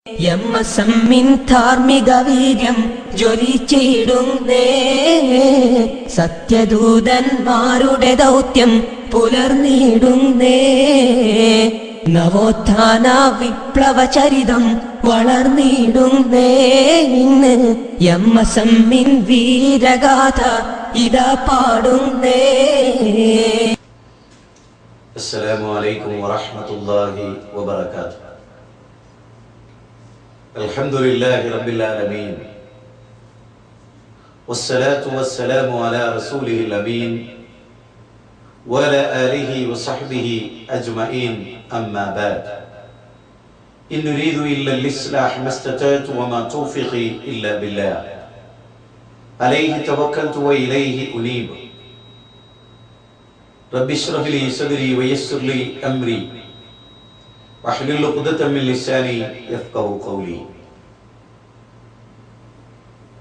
എമ്മസമ്മിൻ ധാർമ്മിക വീര്യം ജ്വലിച്ചിടുന്നേ, സത്യദൂതന്മാരുടെ ദൗത്യം പുലർന്നിടുന്നേ, നവോത്ഥാന വിപ്ലവ ചരിതം വളർന്നിടുന്നേ. ഇന്ന് എമ്മസമ്മിൻ വീരഗാഥ ഇതാ പാടുന്നേ. അസ്സലാമു അലൈക്കും വറഹ്മത്തുള്ളാഹി വബറകാതുഹു. അൽഹംദുലില്ലാഹി റബ്ബിൽ ആലമീൻ വസ്സലാത്തു വസ്സലാമു അലാ റസൂലിഹിൽ അമീൻ വഅലാ ആലിഹി വസഹ്ബിഹി അജ്മഈൻ. അമ്മാ ബഅദ്. ഇൻ നുരീദു ഇല്ലൽ ഇസ്ലാഹ മസ്തതഅതു വമാ തൗഫീഖി ഇല്ലാ ബില്ലാഹ് അലൈഹി തവക്കൽതു വഇലൈഹി ഉനീബ്. റബ്ബി ഇശ്റഹ് ലി സദ്രി വയസ്സിർ ലി അംരി വഹ്ലുൽ ഉഖ്ദത മിൻ ലിസാനി യഫ്ഖഹു ഖൗലി.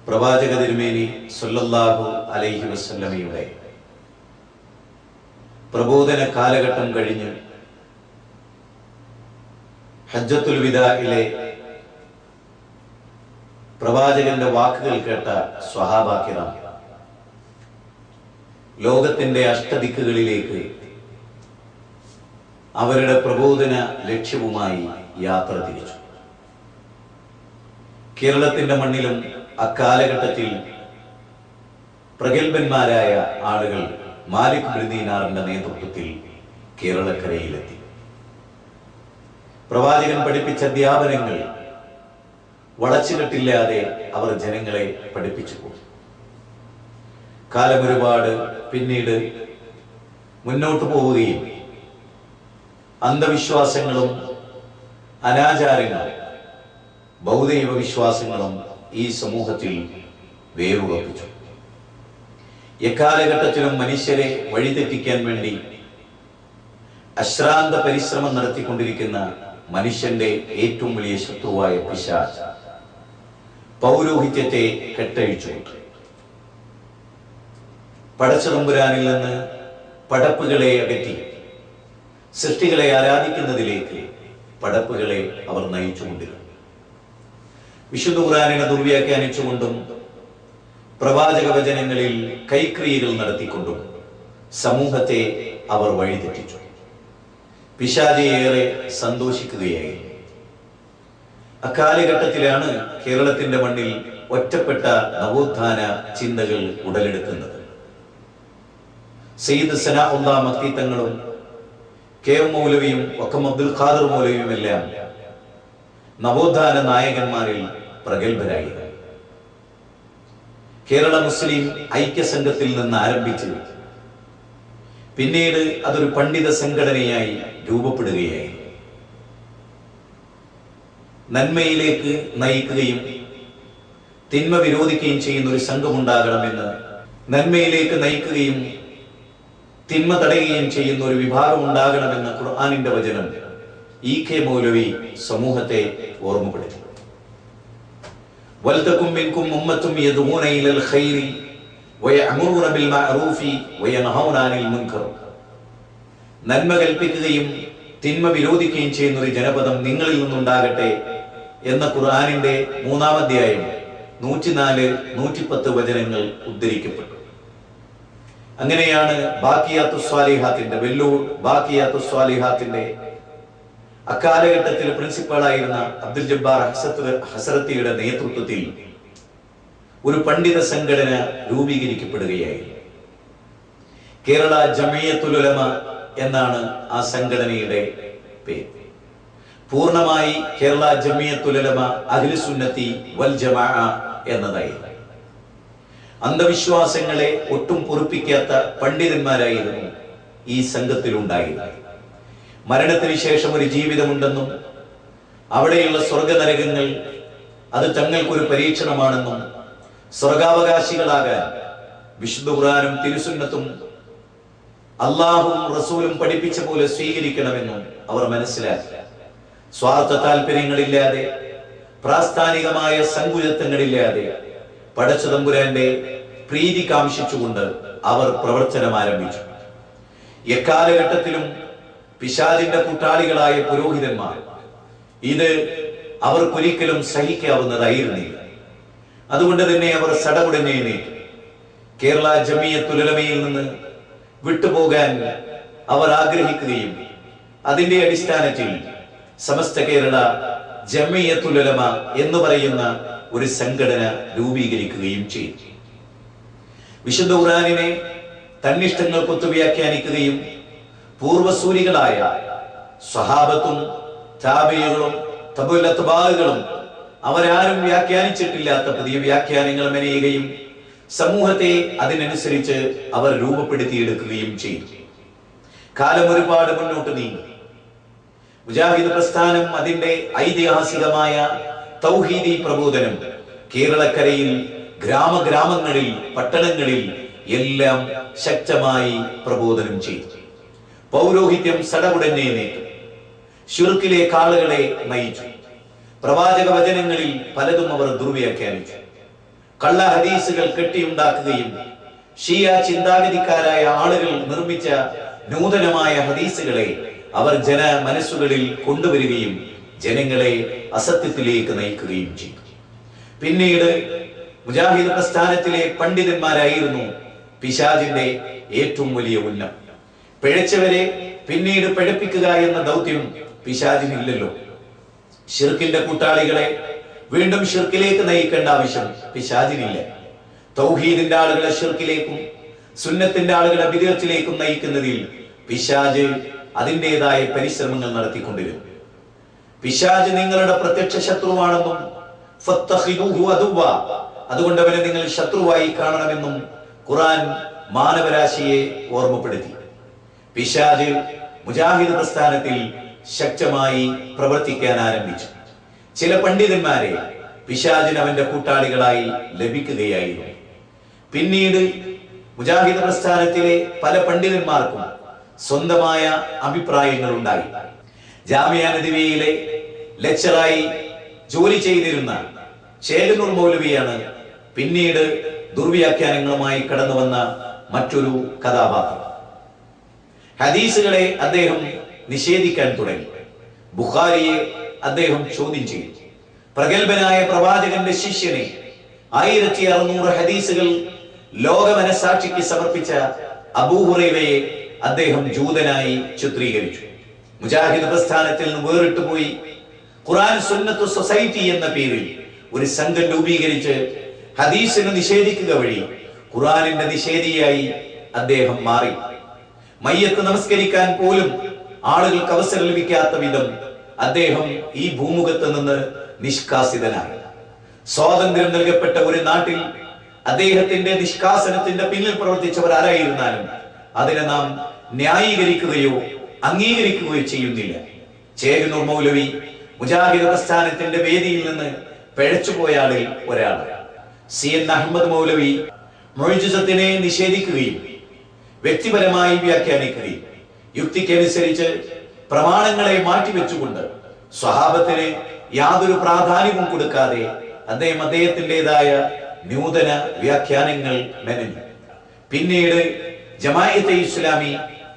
പ്രവാചക തിരുമേനി സല്ലല്ലാഹു അലൈഹി വസല്ലമയുടെ പ്രബോധന കാലഘട്ടം കഴിഞ്ഞ് ഹജ്ജത്തുൽ വിദാഇലെ പ്രവാചകന്റെ വാക്കുകൾ കേട്ട സ്വഹാബാക്കിറാം ലോകത്തിന്റെ അഷ്ടദിക്കുകളിലേക്ക് അവരുടെ പ്രബോധന ലക്ഷ്യവുമായി യാത്ര തിരിച്ചു. കേരളത്തിന്റെ മണ്ണിലും അക്കാലഘട്ടത്തിൽ പ്രഗത്ഭന്മാരായ ആളുകൾ മാലിക് ബിൻ ദീനാറിന്റെ നേതൃത്വത്തിൽ കേരളക്കരയിലെത്തി. പ്രവാചകൻ പഠിപ്പിച്ച അധ്യാപനങ്ങൾ വളച്ചുകെട്ടില്ലാതെ അവർ ജനങ്ങളെ പഠിപ്പിച്ചു പോയി. കാലമൊരുപാട് പിന്നീട് മുന്നോട്ട് പോവുകയും അന്ധവിശ്വാസങ്ങളും അനാചാരങ്ങളും ബൗദ്ധൈവ വിശ്വാസങ്ങളും ഈ സമൂഹത്തിൽ വേരുറപ്പിച്ചു. എക്കാലഘട്ടത്തിലും മനുഷ്യരെ വഴിതെറ്റിക്കാൻ വേണ്ടി അശ്രാന്ത പരിശ്രമം നടത്തിക്കൊണ്ടിരിക്കുന്ന മനുഷ്യന്റെ ഏറ്റവും വലിയ ശത്രുവായ പിശാച് പൗരോഹിത്യത്തെ കെട്ടഴിച്ചു. പടച്ചതമ്പുരാനിൽ നിന്ന് പടപ്പുകളെ അകറ്റി സൃഷ്ടികളെ ആരാധിക്കുന്നതിലേക്ക് പടപ്പുകളെ അവർ നയിച്ചുകൊണ്ടിരുന്നു. വിശുദ്ധ ഖുർആനിനെ ദുർവ്യാഖ്യാനിച്ചുകൊണ്ടും പ്രവാചക വചനങ്ങളിൽ കൈക്രിയകൾ നടത്തിക്കൊണ്ടും സമൂഹത്തെ അവർ വഴിതെറ്റിച്ചു. പിശാചിയേറെ സന്തോഷിക്കുകയായി. അക്കാലഘട്ടത്തിലാണ് കേരളത്തിന്റെ മണ്ണിൽ ഒറ്റപ്പെട്ട നവോത്ഥാന ചിന്തകൾ ഉടലെടുക്കുന്നത്. സയ്യിദ് സനാഉല്ലാ മക്തി തങ്ങളും കെ എം മൗലവിയും വക്കം അബ്ദുൽ ഖാദർ മൗലവിയും എല്ലാം നവോത്ഥാന നായകന്മാരിൽ പ്രഗത്ഭരായി. കേരള മുസ്ലിം ഐക്യസംഘത്തിൽ നിന്ന് ആരംഭിച്ച് പിന്നീട് അതൊരു പണ്ഡിത സംഘടനയായി രൂപപ്പെടുകയായി. നന്മയിലേക്ക് നയിക്കുകയും തിന്മ വിരോധിക്കുകയും ചെയ്യുന്ന ഒരു സംഘമുണ്ടാകണമെന്ന്, നന്മയിലേക്ക് നയിക്കുകയും തിന്മ തടയുകയും ചെയ്യുന്ന ഒരു വിഭാഗം ഉണ്ടാകണമെന്ന ഖുർആനിന്റെ വചനം ഇ കെ മൗലവി സമൂഹത്തെ ഓർമ്മപ്പെടുത്തി. വൽതകും മിൻകും ഉമ്മത്തും യദ്ഊന ഇലൽ ഖൈരി വയഅമുറൂന ബിൽ മഅറൂഫി വയൻഹൗന അനിൽ മുൻകർ. നന്മ കൽപ്പിക്കുകയും തിന്മ വിരോധിക്കുകയും ചെയ്യുന്ന ഒരു ജനപദം നിങ്ങളിൽ നിന്നുണ്ടാകട്ടെ എന്ന ഖുർആനിന്റെ 3-ാം അധ്യായം 104, 110 വചനങ്ങൾ ഉദ്ധരിക്കപ്പെട്ടു. അങ്ങനെയാണ് ബാഖിയാത്തുസ് സ്വാലിഹാത്തിന്റെ വെല്ലൂർ ബാഖിയാത്തുസ് സ്വാലിഹാത്തിന്റെ അക്കാലഘട്ടത്തിൽ പ്രിൻസിപ്പളായിരുന്ന അബ്ദുൽ ജബ്ബാർ ഹസരത്തിയുടെ നേതൃത്വത്തിൽ ഒരു പണ്ഡിത സംഘടന രൂപീകരിക്കപ്പെടുകയായി. കേരള ജമിയത്തുൽ ഉലമ എന്നാണ് ആ സംഘടനയുടെ പേര്. പൂർണ്ണമായി കേരള ജമിയത്തുൽ ഉലമ അഹ്ലു സുന്നത്തി വൽ ജമാഅ എന്നതായിരുന്നു. അന്ധവിശ്വാസങ്ങളെ ഒട്ടും പൊറുപ്പിക്കാത്ത പണ്ഡിതന്മാരായിരുന്നു ഈ സംഘത്തിലുണ്ടായിരുന്നത്. മരണത്തിന് ശേഷം ഒരു ജീവിതമുണ്ടെന്നും അവിടെയുള്ള സ്വർഗനരകങ്ങൾ അത് തങ്ങൾക്കൊരു പരീക്ഷണമാണെന്നും സ്വർഗാവകാശികളാകാൻ വിശുദ്ധ ഖുർആനും തിരുസുന്നത്തും അള്ളാഹുവും റസൂലും പഠിപ്പിച്ച പോലെ സ്വീകരിക്കണമെന്നും അവർ മനസ്സിലാക്കി. സ്വാർത്ഥ താല്പര്യങ്ങളില്ലാതെ, പ്രാസ്ഥാനികമായ സങ്കുചിതത്വങ്ങളില്ലാതെ പടച്ചതമ്പുരാന്റെ പ്രീതി കാംക്ഷിച്ചുകൊണ്ട് അവർ പ്രവർത്തനം ആരംഭിച്ചു. എക്കാലഘട്ടത്തിലും പിശാചിന്റെ കൂട്ടാളികളായ പുരോഹിതന്മാർ ഇത് അവർക്കൊരിക്കലും സഹിക്കാവുന്നതായിരുന്നില്ല. അതുകൊണ്ട് തന്നെ അവർ സടകുടഞ്ഞേനേറ്റു. കേരള ജമിയത്തുൽ ഉലമയിൽ നിന്ന് വിട്ടുപോകാൻ അവർ ആഗ്രഹിക്കുകയും അതിന്റെ അടിസ്ഥാനത്തിൽ സമസ്ത കേരള ജമിയത്തുൽ ഉലമ എന്ന് പറയുന്ന ഒരു സംഘടന രൂപീകരിക്കുകയും ചെയ്തു. വിശുദ്ധ ഖുർആനിനെ തന്നിഷ്ടങ്ങൾക്കൊത്തു വ്യാഖ്യാനിക്കുകയും പൂർവസൂരികളായ സ്വഹാബത്തും താബിഈകളും തബഉൽ അത്ബാഉകളും അവരാരും വ്യാഖ്യാനിച്ചിട്ടില്ലാത്ത പുതിയ വ്യാഖ്യാനങ്ങൾ മെനയുകയും സമൂഹത്തെ അതിനനുസരിച്ച് അവർ രൂപപ്പെടുത്തിയെടുക്കുകയും ചെയ്തു. കാലം ഒരുപാട് മുന്നോട്ട് നീങ്ങി. മുജാഹിദ് പ്രസ്ഥാനം അതിന്റെ ഐതിഹാസികമായ തൗഹീദി പ്രബോധനം കേരളക്കരയിൽ ഗ്രാമങ്ങളിൽ പട്ടണങ്ങളിൽ എല്ലാം ശക്തമായി പ്രബോധനം ചെയ്തു. പൗരോഹിത്യം സടകുടഞ്ഞേനേറ്റു. ശിർക്കിലേക്ക് ആളുകളെ നയിച്ചു. പ്രവാചക വചനങ്ങളിൽ പലതും അവർ ദുർവ്യാഖ്യാനിച്ചു. കള്ള ഹദീസുകൾ കെട്ടിയുണ്ടാക്കുകയും ഷിയ ചിന്താഗതിക്കാരായ ആളുകൾ നിർമ്മിച്ച നൂതനമായ ഹദീസുകളെ അവർ ജന മനസ്സുകളിൽ കൊണ്ടുവരികയും ജനങ്ങളെ അസത്യത്തിലേക്ക് നയിക്കുകയും ചെയ്തു. പിന്നീട് മുജാഹിദ് പ്രസ്ഥാനത്തിലെ പണ്ഡിതന്മാരായിരുന്നു പിശാചിന്റെ ഏറ്റവും വലിയ ഉന്നം. പിഴച്ചവരെ പിന്നീട് പിഴപ്പിക്കുക എന്ന ദൗത്യം പിശാചിനില്ലല്ലോ. ഷിർക്കിന്റെ കൂട്ടാളികളെ വീണ്ടും ഷിർക്കിലേക്ക് നയിക്കേണ്ട ആവശ്യം പിശാചിനില്ല. തൗഹീദിന്റെ ആളുകളെ ഷിർക്കിലേക്കും സുന്നത്തിന്റെ ആളുകളെ ബിദ്അത്തിലേക്കും നയിക്കുന്നതിൽ പിശാച് അതിൻ്റെതായ പരിശ്രമങ്ങൾ നടത്തിക്കൊണ്ടിരുന്നു. പിശാച് നിങ്ങളുടെ പ്രത്യക്ഷ ശത്രുവാണെന്നും ഫത്തഖിദൂഹു അദുവ്വ, അതുകൊണ്ട് അവനെ നിങ്ങൾ ശത്രുവായി കാണണമെന്നും ഖുർആൻ മാനവരാശിയെ ഓർമ്മപ്പെടുത്തി. പിശാച് മുജാഹിദ് പ്രസ്ഥാനത്തിൽ ശക്തമായി പ്രവർത്തിക്കാൻ ആരംഭിച്ചു. ചില പണ്ഡിതന്മാരെ പിശാചിന് അവന്റെ കൂട്ടാളികളായി ലഭിക്കുകയായിരുന്നു. പിന്നീട് മുജാഹിദ് പ്രസ്ഥാനത്തിലെ പല പണ്ഡിതന്മാർക്കും സ്വന്തമായ അഭിപ്രായങ്ങൾ ഉണ്ടായി. ജാമിഅ നദവിയയിലെ ലെക്ചറായി ജോലി ചെയ്തിരുന്ന ചേകനൂർ മൗലവിയാണ് പിന്നീട് ദുർവ്യാഖ്യാനങ്ങളുമായി കടന്നു വന്ന മറ്റൊരു കഥാപാത്രം. ഹദീസുകളെ അദ്ദേഹം നിഷേധിക്കാൻ തുടങ്ങി. ബുഖാരിയെ അദ്ദേഹം ചോദ്യം ചെയ്തു. പ്രഗത്ഭനായ പ്രവാചകന്റെ ശിഷ്യനെ 1600 ഹദീസുകൾ ലോക മനസാക്ഷിക്ക് സമർപ്പിച്ച അബൂ ഹുറൈറയെ അദ്ദേഹം ജൂതനായി ചിത്രീകരിച്ചു. മുജാഹിദ് പ്രസ്ഥാനത്തിൽ നിന്ന് വേറിട്ടു പോയി ഖുർആൻ സുന്നത്ത് സൊസൈറ്റി എന്ന പേരിൽ ഒരു സംഘം രൂപീകരിച്ച് ഹദീസിനെ നിഷേധിക്കുക വഴി ഖുർആനിന്റെ നിഷേധിയായി അദ്ദേഹം മാറി. മയ്യത്ത് നമസ്കരിക്കാൻ പോലും ആളുകൾക്ക് അവസരം ലഭിക്കാത്ത വിധം അദ്ദേഹം ഈ ഭൂമുഖത്ത് നിന്ന് നിഷ്കാസിതനായി. സ്വാതന്ത്ര്യം നൽകപ്പെട്ട ഒരു നാട്ടിൽ അദ്ദേഹത്തിന്റെ നിഷ്കാസനത്തിന്റെ പിന്നിൽ പ്രവർത്തിച്ചവർ ആരായിരുന്നാലും അതിനെ നാം ന്യായീകരിക്കുകയോ അംഗീകരിക്കുകയോ ചെയ്യുന്നില്ല. ചേകനൂർ മൗലവി മുജാഹിദ് പ്രസ്ഥാനത്തിന്റെ വേദിയിൽ നിന്ന് പിഴച്ചുപോയ ആളിൽ ഒരാളാണ്. CN അഹമ്മദ് മൗലവി മുഅ്ജിസത്തിനെ നിഷേധിക്കുകയും വ്യക്തിപരമായി വ്യാഖ്യാനിക്കുകയും യുക്തിക്കനുസരിച്ച് പ്രമാണങ്ങളെ മാറ്റിവെച്ചുകൊണ്ട് സ്വഹാബത്തിന് യാതൊരു പ്രാധാന്യവും കൊടുക്കാതെ അദ്ദേഹത്തിൻ്റെതായ നൂതന വ്യാഖ്യാനങ്ങൾ മെനഞ്ഞു. പിന്നീട് ജമാഅത്തെ ഇസ്ലാമി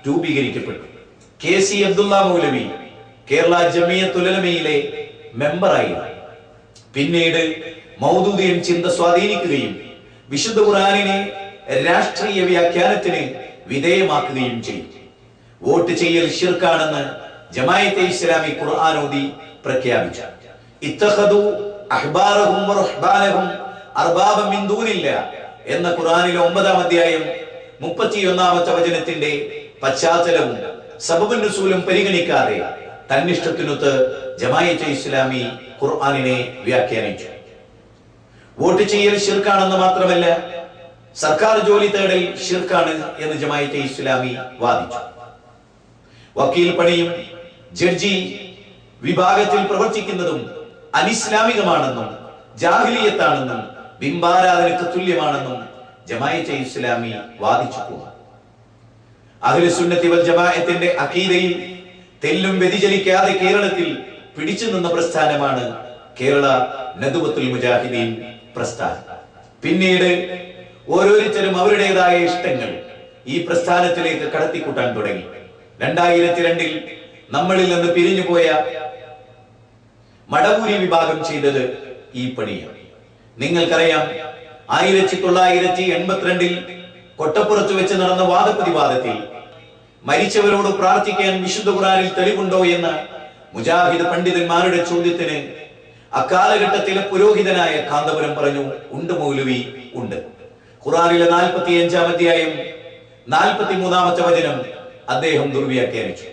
രൂപീകരിക്കപ്പെട്ടു. KC അബ്ദുള്ള മൗലവി കേരള ജമിയത്തുൽ ഉലമയിലെ മെമ്പറായി. പിന്നീട് മൗദൂദിയൻ ചിന്ത സ്വാധീനിക്കുകയും വിശുദ്ധ ഖുർആനിനെ രാഷ്ട്രീയ വ്യാഖ്യാനത്തിന് വിധേയമാക്കുകയും ചെയ്തു. വോട്ട് ചെയ്യൽ ശിർക്കാണെന്ന് ജമാഅത്തെ ഇസ്ലാമി ഖുർആനോദി പ്രഖ്യാപിച്ചു. ഇത്തഖദു അഹ്ബാറഹും വറുഹ്ബാനഹും അർബാബൻ മിൻ ദൂനില്ലാ എന്ന ഖുർആനിലെ 9-ാം അധ്യായം 31-ാമത്തെ വചനത്തിന്റെ പശ്ചാത്തലവും സബബുൻ നുസൂലും പരിഗണിക്കാതെ തന്നിഷ്ടത്തിനൊത്ത് ജമാഅത്തെ ഇസ്ലാമി ഖുർആനിനെ വ്യാഖ്യാനിച്ചു. വോട്ട് ചെയ്യൽ ശിർക്കാണെന്ന് മാത്രമല്ല, സർക്കാർ ജോലി തേടൽ ശിർക്കാണ് എന്ന് ജമാഅത്തെ ഇസ്ലാമി വാദിച്ചു. വക്കീൽ പണിയും ജഡ്ജി വിഭാഗത്തിൽ പ്രവർത്തിക്കുന്നതും അനിസ്ലാമികമാണെന്നും ജാഹിലിയത്താണെന്നും ബിംബാരാധനക്ക് തുല്യമാണെന്നും ജമാഅത്തെ ഇസ്ലാമി വാദിച്ചു പോകും. അഹ്ലു സുന്നത്തി വൽ ജമാഅത്തിന്റെ അഖീദയിൽ തെല്ലും വ്യതിചലിക്കാതെ കേരളത്തിൽ പിടിച്ചു നിന്ന പ്രസ്ഥാനമാണ് കേരള നദ്വത്തുൽ മുജാഹിദീൻ പ്രസ്ഥാനം. പിന്നീട് ഓരോരുത്തരും അവരുടേതായ ഇഷ്ടങ്ങൾ ഈ പ്രസ്ഥാനത്തിലേക്ക് കടത്തിക്കൂട്ടാൻ തുടങ്ങി. 2002-ൽ നമ്മളിൽ നിന്ന് പിരിഞ്ഞുപോയ മടവൂരി വിഭാഗം ചെയ്തത് ഈ പണിയാണ്. നിങ്ങൾക്കറിയാം, 1982 കൊട്ടപ്പുറത്ത് വെച്ച് നടന്ന വാദപ്രതിവാദത്തിൽ മരിച്ചവരോട് പ്രാർത്ഥിക്കാൻ വിശുദ്ധ ഖുർആനിൽ തെളിവുണ്ടോ എന്ന മുജാഹിദ് പണ്ഡിതന്മാരുടെ ചോദ്യത്തിന് അക്കാലഘട്ടത്തിലെ പുരോഹിതനായ കാന്തപുരം പറഞ്ഞു, ഉണ്ട് മൗലവി, ഉണ്ട്. ഖുർആനിലെ 45-ാം അധ്യായം 43-ാമത്തെ വചനം അദ്ദേഹം ദുർവ്യാഖ്യാനിച്ചു.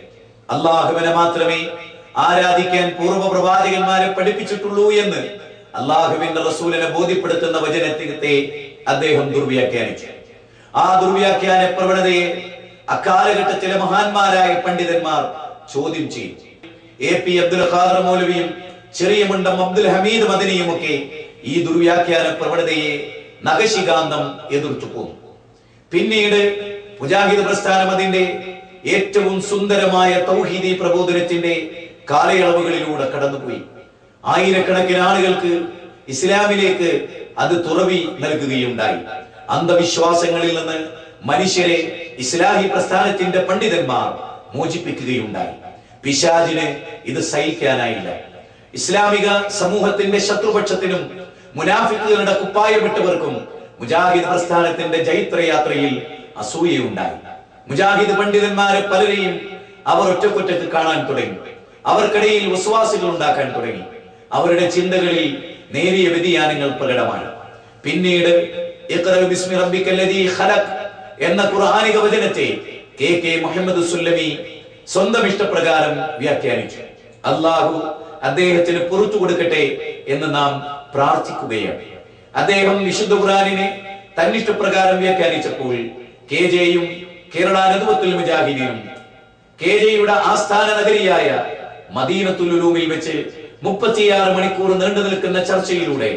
അള്ളാഹുവിനെ മാത്രമേ ആരാധിക്കാൻ പൂർവ്വ പ്രവാചകന്മാരെ പഠിപ്പിച്ചിട്ടുള്ളൂ എന്ന് അള്ളാഹുവിന്റെ റസൂലിനെ ബോധ്യപ്പെടുത്തുന്ന വചനത്തെ അദ്ദേഹം ദുർവ്യാഖ്യാനിച്ചു. ആ ദുർവ്യാഖ്യാന പ്രവണതയെ അക്കാലഘട്ടത്തിലെ മഹാന്മാരായ പണ്ഡിതന്മാർ ചോദ്യം ചെയ്തു. AP അബ്ദുൽ ഖാദർ മൗലവിയും ചെറിയ മുണ്ടം അബ്ദുൽ ഹമീദ് മദനിയും ഒക്കെ ഈ ദുർവ്യാഖ്യാന പ്രവണതയെ നഖശികാന്തം എതിർത്തു പോന്നു. പിന്നീട് മുജാഹിദ് പ്രസ്ഥാനം അതിന്റെ ഏറ്റവും സുന്ദരമായ തൗഹീദി പ്രബോധനത്തിന്റെ കാലയളവുകളിലൂടെ കടന്നുപോയി. ആയിരക്കണക്കിന് ആളുകൾക്ക് ഇസ്ലാമിലേക്ക് അത് തുറവി നൽകുകയുണ്ടായി. അന്ധവിശ്വാസങ്ങളിൽ നിന്ന് മനുഷ്യരെ ഇസ്ലാഹി പ്രസ്ഥാനത്തിന്റെ പണ്ഡിതന്മാർ മോചിപ്പിക്കുകയുണ്ടായി. പിശാചിന് ഇത് സഹിക്കാനായില്ല. ഇസ്ലാമിക സമൂഹത്തിന്റെ ശത്രുപക്ഷത്തിനും മുനാഫിക്കുകളുടെ കുപ്പായപ്പെട്ടവർക്കും മുജാഹിദ് പ്രസ്ഥാനത്തിന്റെ ജൈത്രയാത്രയിൽ അസൂയയുണ്ടായി. മുജാഹിദ് പണ്ഡിതന്മാരെ പലരെയും അവർ ഒറ്റക്കൊറ്റക്ക് കാണാൻ തുടങ്ങി. അവർക്കിടയിൽ വസ്വാസുകൾ ഉണ്ടാക്കാൻ തുടങ്ങി. അവരുടെ ചിന്തകളിൽ നേരിയ വ്യതിയാനങ്ങൾ പ്രകടമാണ്. പിന്നീട് ഇഖ്റ ബിസ്മി റബ്ബിക്കല്ലദീ ഖലഖ് എന്ന ഖുർആനിക വചനത്തെ KK മുഹമ്മദ് സുല്ലമി സ്വന്തം ഇഷ്ടപ്രകാരം വ്യാഖ്യാനിച്ചു. അല്ലാഹു അദ്ദേഹത്തിന് പുറത്തു കൊടുക്കട്ടെ എന്ന് നാം പ്രാർത്ഥിക്കുകയാണ്. അദ്ദേഹം വിശുദ്ധ ഖുർആനിനെ തന്നിഷ്ടപ്രകാരം വ്യാഖ്യാനിച്ചപ്പോൾ KJയും കേരള നദ്വത്തുൽ മുജാഹിദീനും KJയുടെ ആസ്ഥാന നഗരിയായ മദീനത്തുൽ ഉലൂമിൽ വെച്ച് 36 മണിക്കൂർ നീണ്ടു നിൽക്കുന്ന ചർച്ചയിലൂടെ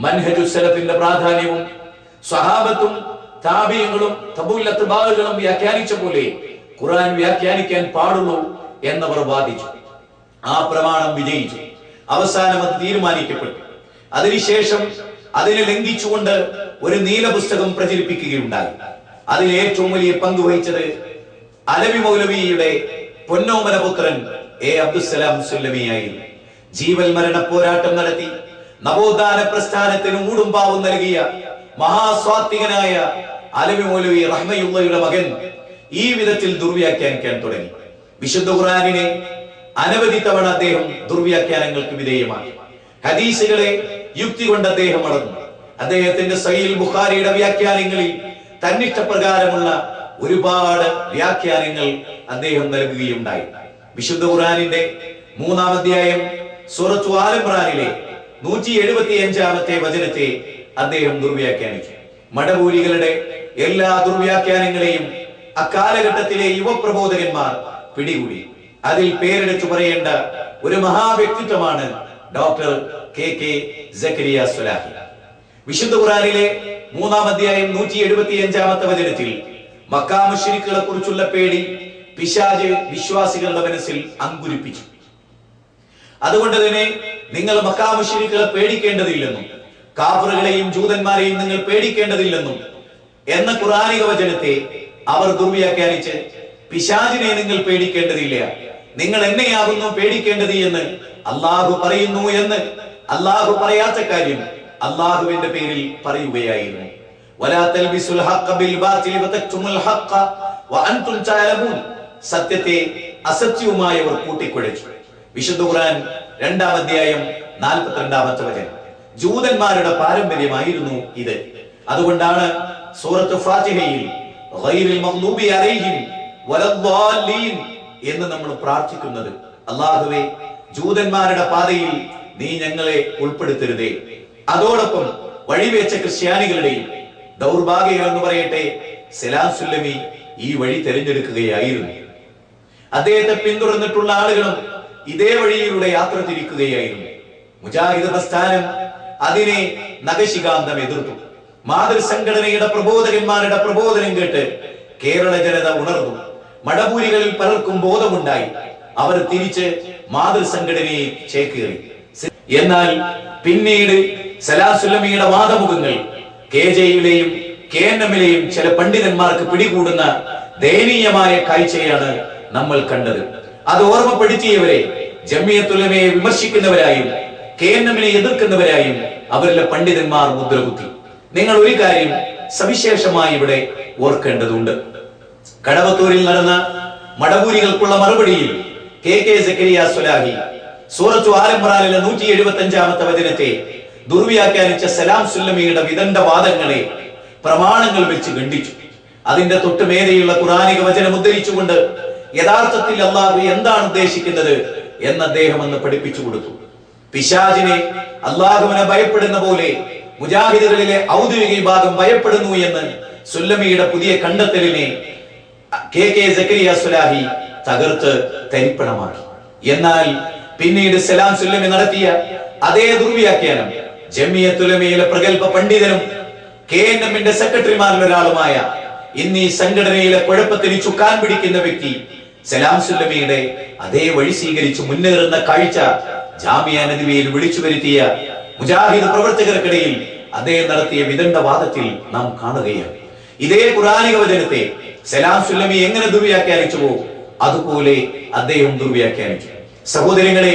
മൻഹജുസ് സലഫിന്റെ പ്രാധാന്യവും സ്വഹാബത്തും താബിഈങ്ങളും തബൂൽ അത്ബാഉകളും വ്യാഖ്യാനിച്ച പോലെ ഖുർആൻ വ്യാഖ്യാനിക്കാൻ പാടുള്ളൂ എന്നവർ വാദിച്ചു. ആ പ്രമാണം വിജയിച്ചു. അവസാനം അത് തീരുമാനിക്കപ്പെട്ടു. അതിനുശേഷം അതിനെ ലംഘിച്ചുകൊണ്ട് ഒരു നീല പുസ്തകം പ്രചരിപ്പിക്കുകയുണ്ടായി. അതിൽ ഏറ്റവും വലിയ പങ്ക് വഹിച്ചത് അലവി മൗലവിയുടെ പൊന്നോമന പുത്രൻ A അബ്ദുസ്സലാം സുല്ലമിയായിരുന്നു. ജീവൽ മരണ പോരാട്ടം നടത്തി നവോത്ഥാന പ്രസ്ഥാനത്തിന് ഊടുംപാവും നൽകിയ മഹാസ്വാത്വികനായ അലവി മൗലവി റഹ്മത്തുള്ളാഹിയുടെ മകൻ ഈ വിധത്തിൽ ദുർവ്യാഖ്യാനിക്കാൻ തുടങ്ങി. വിശുദ്ധ ഖുർആനിനെ അനവധി തവണ അദ്ദേഹം ദുർവ്യാഖ്യാനങ്ങൾക്ക് വിധേയമായി. ഹദീസുകളെ യുക്തി കൊണ്ട് അദ്ദേഹം അളന്നു. അദ്ദേഹത്തിന്റെ സഹീഹ് ബുഖാരിയുടെ വ്യാഖ്യാനങ്ങളിൽ തന്നിഷ്ടപ്രകാരമുള്ള ഒരുപാട് വ്യാഖ്യാനങ്ങൾ അദ്ദേഹം നൽകുകയുണ്ടായി. വിശുദ്ധ ഖുർആനിന്റെ 3-ാം അധ്യായം സൂറത്തു ആൽ ഇംറാനിലെ 175-ാമത്തെ വചനത്തെ അദ്ദേഹം ദുർവ്യാഖ്യാനിച്ചു. മടവൂരികളുടെ എല്ലാ ദുർവ്യാഖ്യാനങ്ങളെയും അക്കാലഘട്ടത്തിലെ യുവപ്രബോധകന്മാർ പിടികൂടി. അതിൽ പേരെടുത്തു പറയേണ്ട ഒരു മഹാവ്യക്തിത്വമാണ് ഡോക്ടർ KK സക്കരിയ സ്വലാഹി. വിശുദ്ധ ഖുർആനിലെ 3-ാം അധ്യായം 175-ാമത്തെ വചനത്തിൽ മക്കാ മുശ്രിക്കുകളെ കുറിച്ചുള്ള പേടി പിശാച് വിശ്വാസികളുടെ മനസ്സിൽ അങ്കുരിപ്പിച്ചു. അതുകൊണ്ട് തന്നെ നിങ്ങൾ മക്കാ മുശ്രിക്കുകളെ പേടിക്കേണ്ടതില്ലെന്നും കാഫിറുകളെയും ജൂതന്മാരെയും നിങ്ങൾ പേടിക്കേണ്ടതില്ലെന്നും എന്ന ഖുർആനിക വചനത്തെ അവർ ദുർവ്യാഖ്യാനിച്ച് പിശാചിനെ നിങ്ങൾ പേടിക്കേണ്ടതില്ല, നിങ്ങൾ എന്നെയാകുന്നു പേടിക്കേണ്ടത് എന്ന് അള്ളാഹു പറയുന്നു എന്ന് അള്ളാഹു പറയാത്ത കാര്യം അള്ളാഹുവിന്റെ പേരിൽ പറയുകയായിരുന്നു. വലാ തൽബിസുൽ ഹഖ്ഖ ബിൽ ബാതിൽ വതക്തുമുൽ ഹഖ്ഖ വഅൻതും തഅലമൂൻ. സത്യത്തെ അസത്യവുമായി അവർ കൂട്ടിക്കുഴച്ചു. വിശുദ്ധ ഖുർആൻ 2-ാം അധ്യായം 42-ാമത്തെ വചനം. ജൂതന്മാരുടെ പാരമ്പര്യമായിരുന്നു ഇത്. അതുകൊണ്ടാണ് സൂറത്ത് ഫാത്തിഹയിൽ ഗൈറിൽ മഗ്ദൂബി അലൈഹിം വലദ്ദാലീൻ എന്ന് നമ്മൾ പ്രാർത്ഥിക്കുന്നത്. അല്ലാഹുവേ, ജൂതന്മാരുടെ പാതയിൽ നീ ഞങ്ങളെ ഉൾപ്പെടുത്തരുതേ. അതോടൊപ്പം വഴിവെച്ച ക്രിസ്ത്യാനികളുടെയും ദൗർഭാഗ്യം എന്ന് പറയട്ടെ, സലാം സുല്ലമി ഈ വഴി തിരഞ്ഞെടുക്കുകയായിരുന്നു. അദ്ദേഹത്തെ പിന്തുടർന്നിട്ടുള്ള ആളുകളും ഇതേ വഴിയിലൂടെ യാത്ര തിരിക്കുകയായിരുന്നു. മുജാഹിദ് പ്രസ്ഥാനം അതിനെ നഖശികാന്തം എതിർത്തു. മാതൃസംഘടനയുടെ പ്രബോധകന്മാരുടെ പ്രബോധനം കേട്ട് കേരള ജനത ഉണർന്നു. മടപൂരികളിൽ പലർക്കും ബോധമുണ്ടായി. അവർ തിരിച്ച് മാതൃസംഘടനയെ ചേക്കേറി. എന്നാൽ പിന്നീട് സലാം സുല്ലമിയുടെ വാദമുഖങ്ങൾ KJയിലെയും KNMലെയും ചില പണ്ഡിതന്മാർക്ക് പിടികൂടുന്ന ദയനീയമായ കാഴ്ചയാണ് നമ്മൾ കണ്ടത്. അത് ഓർമ്മപ്പെടുത്തിയവരെ ജമിയത്തുൽ ഉലമയെ വിമർശിക്കുന്നവരായും KNM-നെ എതിർക്കുന്നവരായും അവരിലെ പണ്ഡിതന്മാർ മുദ്രകുത്തി. നിങ്ങൾ ഒരു കാര്യം സവിശേഷമായി ഇവിടെ ഓർക്കേണ്ടതുണ്ട്. കടവത്തൂരിൽ നടന്ന മടവൂരികൾക്കുള്ള മറുപടിയിൽ KK സക്കരിയ സ്വലാഹി സൂറത്തു ആൽ ഇംറാനിലെ 175-ാമത്തെ വചനത്തെ ദുർവ്യാഖ്യാനിച്ച സലാം സുല്ലമിയുടെ വിദണ്ഡവാദങ്ങളെ പ്രമാണങ്ങൾ വെച്ച് ഖണ്ഡിച്ചു. അതിന്റെ തൊട്ടുമേലെയുള്ള ഖുർആനിക വചനം ഉദ്ധരിച്ചുകൊണ്ട് യഥാർത്ഥത്തിൽ അല്ലാഹു എന്താണ് ഉദ്ദേശിക്കുന്നത് എന്ന് അദ്ദേഹം അന്ന് പഠിപ്പിച്ചു കൊടുത്തു. പിശാചിനെ അല്ലാഹുവിനെ ഭയപ്പെടുന്ന പോലെ മുജാഹിദുകളിലെ ഔദ്യോഗിക വിഭാഗം ഭയപ്പെടുന്നു എന്ന് സുല്ലമിയുടെ പുതിയ കണ്ടെത്തലിനെ KK സക്കരിയ സ്വലാഹി തകർത്ത് തരിപ്പണമാക്കി. എന്നാൽ പിന്നീട് സലാം സുല്ലമി നടത്തിയ അതേ ദുർവ്യാഖ്യാനം ജമിയത്തുൽ ഉലമയിലെ പ്രഗൽഭ പണ്ഡിതനും KNM-ന്റെ സെക്രട്ടറിമാരിൽ ഒരാളുമായ ഇന്ന് ഈ സംഘടനയിലെ കുഴപ്പത്തിന് ചുക്കാൻ പിടിക്കുന്ന വ്യക്തി സലാം സുല്ലമിയുടെ അതേ വഴി സ്വീകരിച്ച് മുന്നേറുന്ന കാഴ്ച ജാമിയ നദിവയിൽ വിളിച്ചു വരുത്തിയ മുജാഹിദ് പ്രവർത്തകർക്കിടയിൽ അദ്ദേഹം നടത്തിയ വിദണ്ഡവാദത്തിൽ നാം കാണുകയാണ്. ഇതേ ഖുർആനിക വചനത്തെ സലാം സുല്ലമി എങ്ങനെ ദുർവ്യാഖ്യാനിച്ചുവോ അതുപോലെ അദ്ദേഹം ദുർവ്യാഖ്യാനിച്ചു. സഹോദരങ്ങളെ,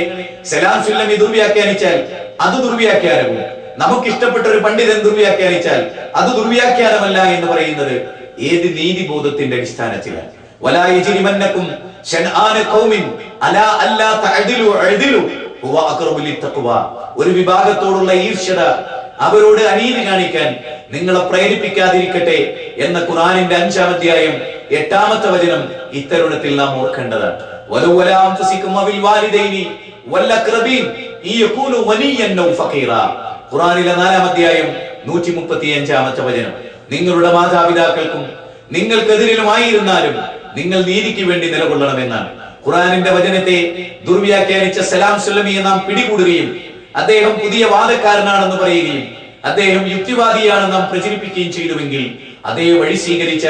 സലാം സുല്ലമി ദുർവ്യാഖ്യാനിച്ചാൽ അത് ദുർവ്യാഖ്യാനവും, നമുക്ക് ഇഷ്ടപ്പെട്ട ഒരു പണ്ഡിതൻ ദുർവ്യാഖ്യാനിച്ചാൽ അത് ദുർവ്യാഖ്യാനമല്ല എന്ന് പറയുന്നത് ഏത് നീതിബോധത്തിന്റെ അടിസ്ഥാനത്തിലാണ്? വലാ യജ്രിമന്നകും ശൻആന ഖൗമിൻ അലാ അല്ലാ തഅദിലു അഅദിലു ഹുവ അഖറബു ലിത്തഖ്വ. ഒരു വിഭാഗത്തോടുള്ള ഈർഷ്യത, അവരോട് അനീതി കാണിക്കാൻ നിങ്ങളെ പ്രേരിപ്പിക്കാതിരിക്കട്ടെ എന്ന ഖുർആനിന്റെ 5-ാം അധ്യായം 8-ാമത്തെ വചനം ഇത്തരുണത്തിൽ നാം ഓർക്കേണ്ടതാണ്. വലൗല അൻഫുസികും വൽ വാലിദൈനി വൽ അഖ്റബീൻ യകൂനു വലിയൻ ഔ ഫഖീറാ. ഖുർആനിലെ 4-ാം അധ്യായം 135-ാമത്തെ വചനം. നിങ്ങളുടെ മാതാപിതാക്കൾക്കും നിങ്ങൾക്കെതിരിലുമായിരുന്നാലും നിങ്ങൾ നീതിക്ക് വേണ്ടി നിലകൊള്ളണമെന്നാണ്. ഖുർആനിന്റെ വചനത്തെ ദുർവ്യാഖ്യാനിച്ച സലാം സുല്ലമിയെ നാം പിടികൂടുകയും അദ്ദേഹം പുതിയ വാദക്കാരനാണെന്ന് പറയുകയും അദ്ദേഹം യുക്തിവാദിയാണെന്ന് നാം പ്രചരിപ്പിക്കുകയും ചെയ്തുവെങ്കിൽ അതേ വഴി സ്വീകരിച്ച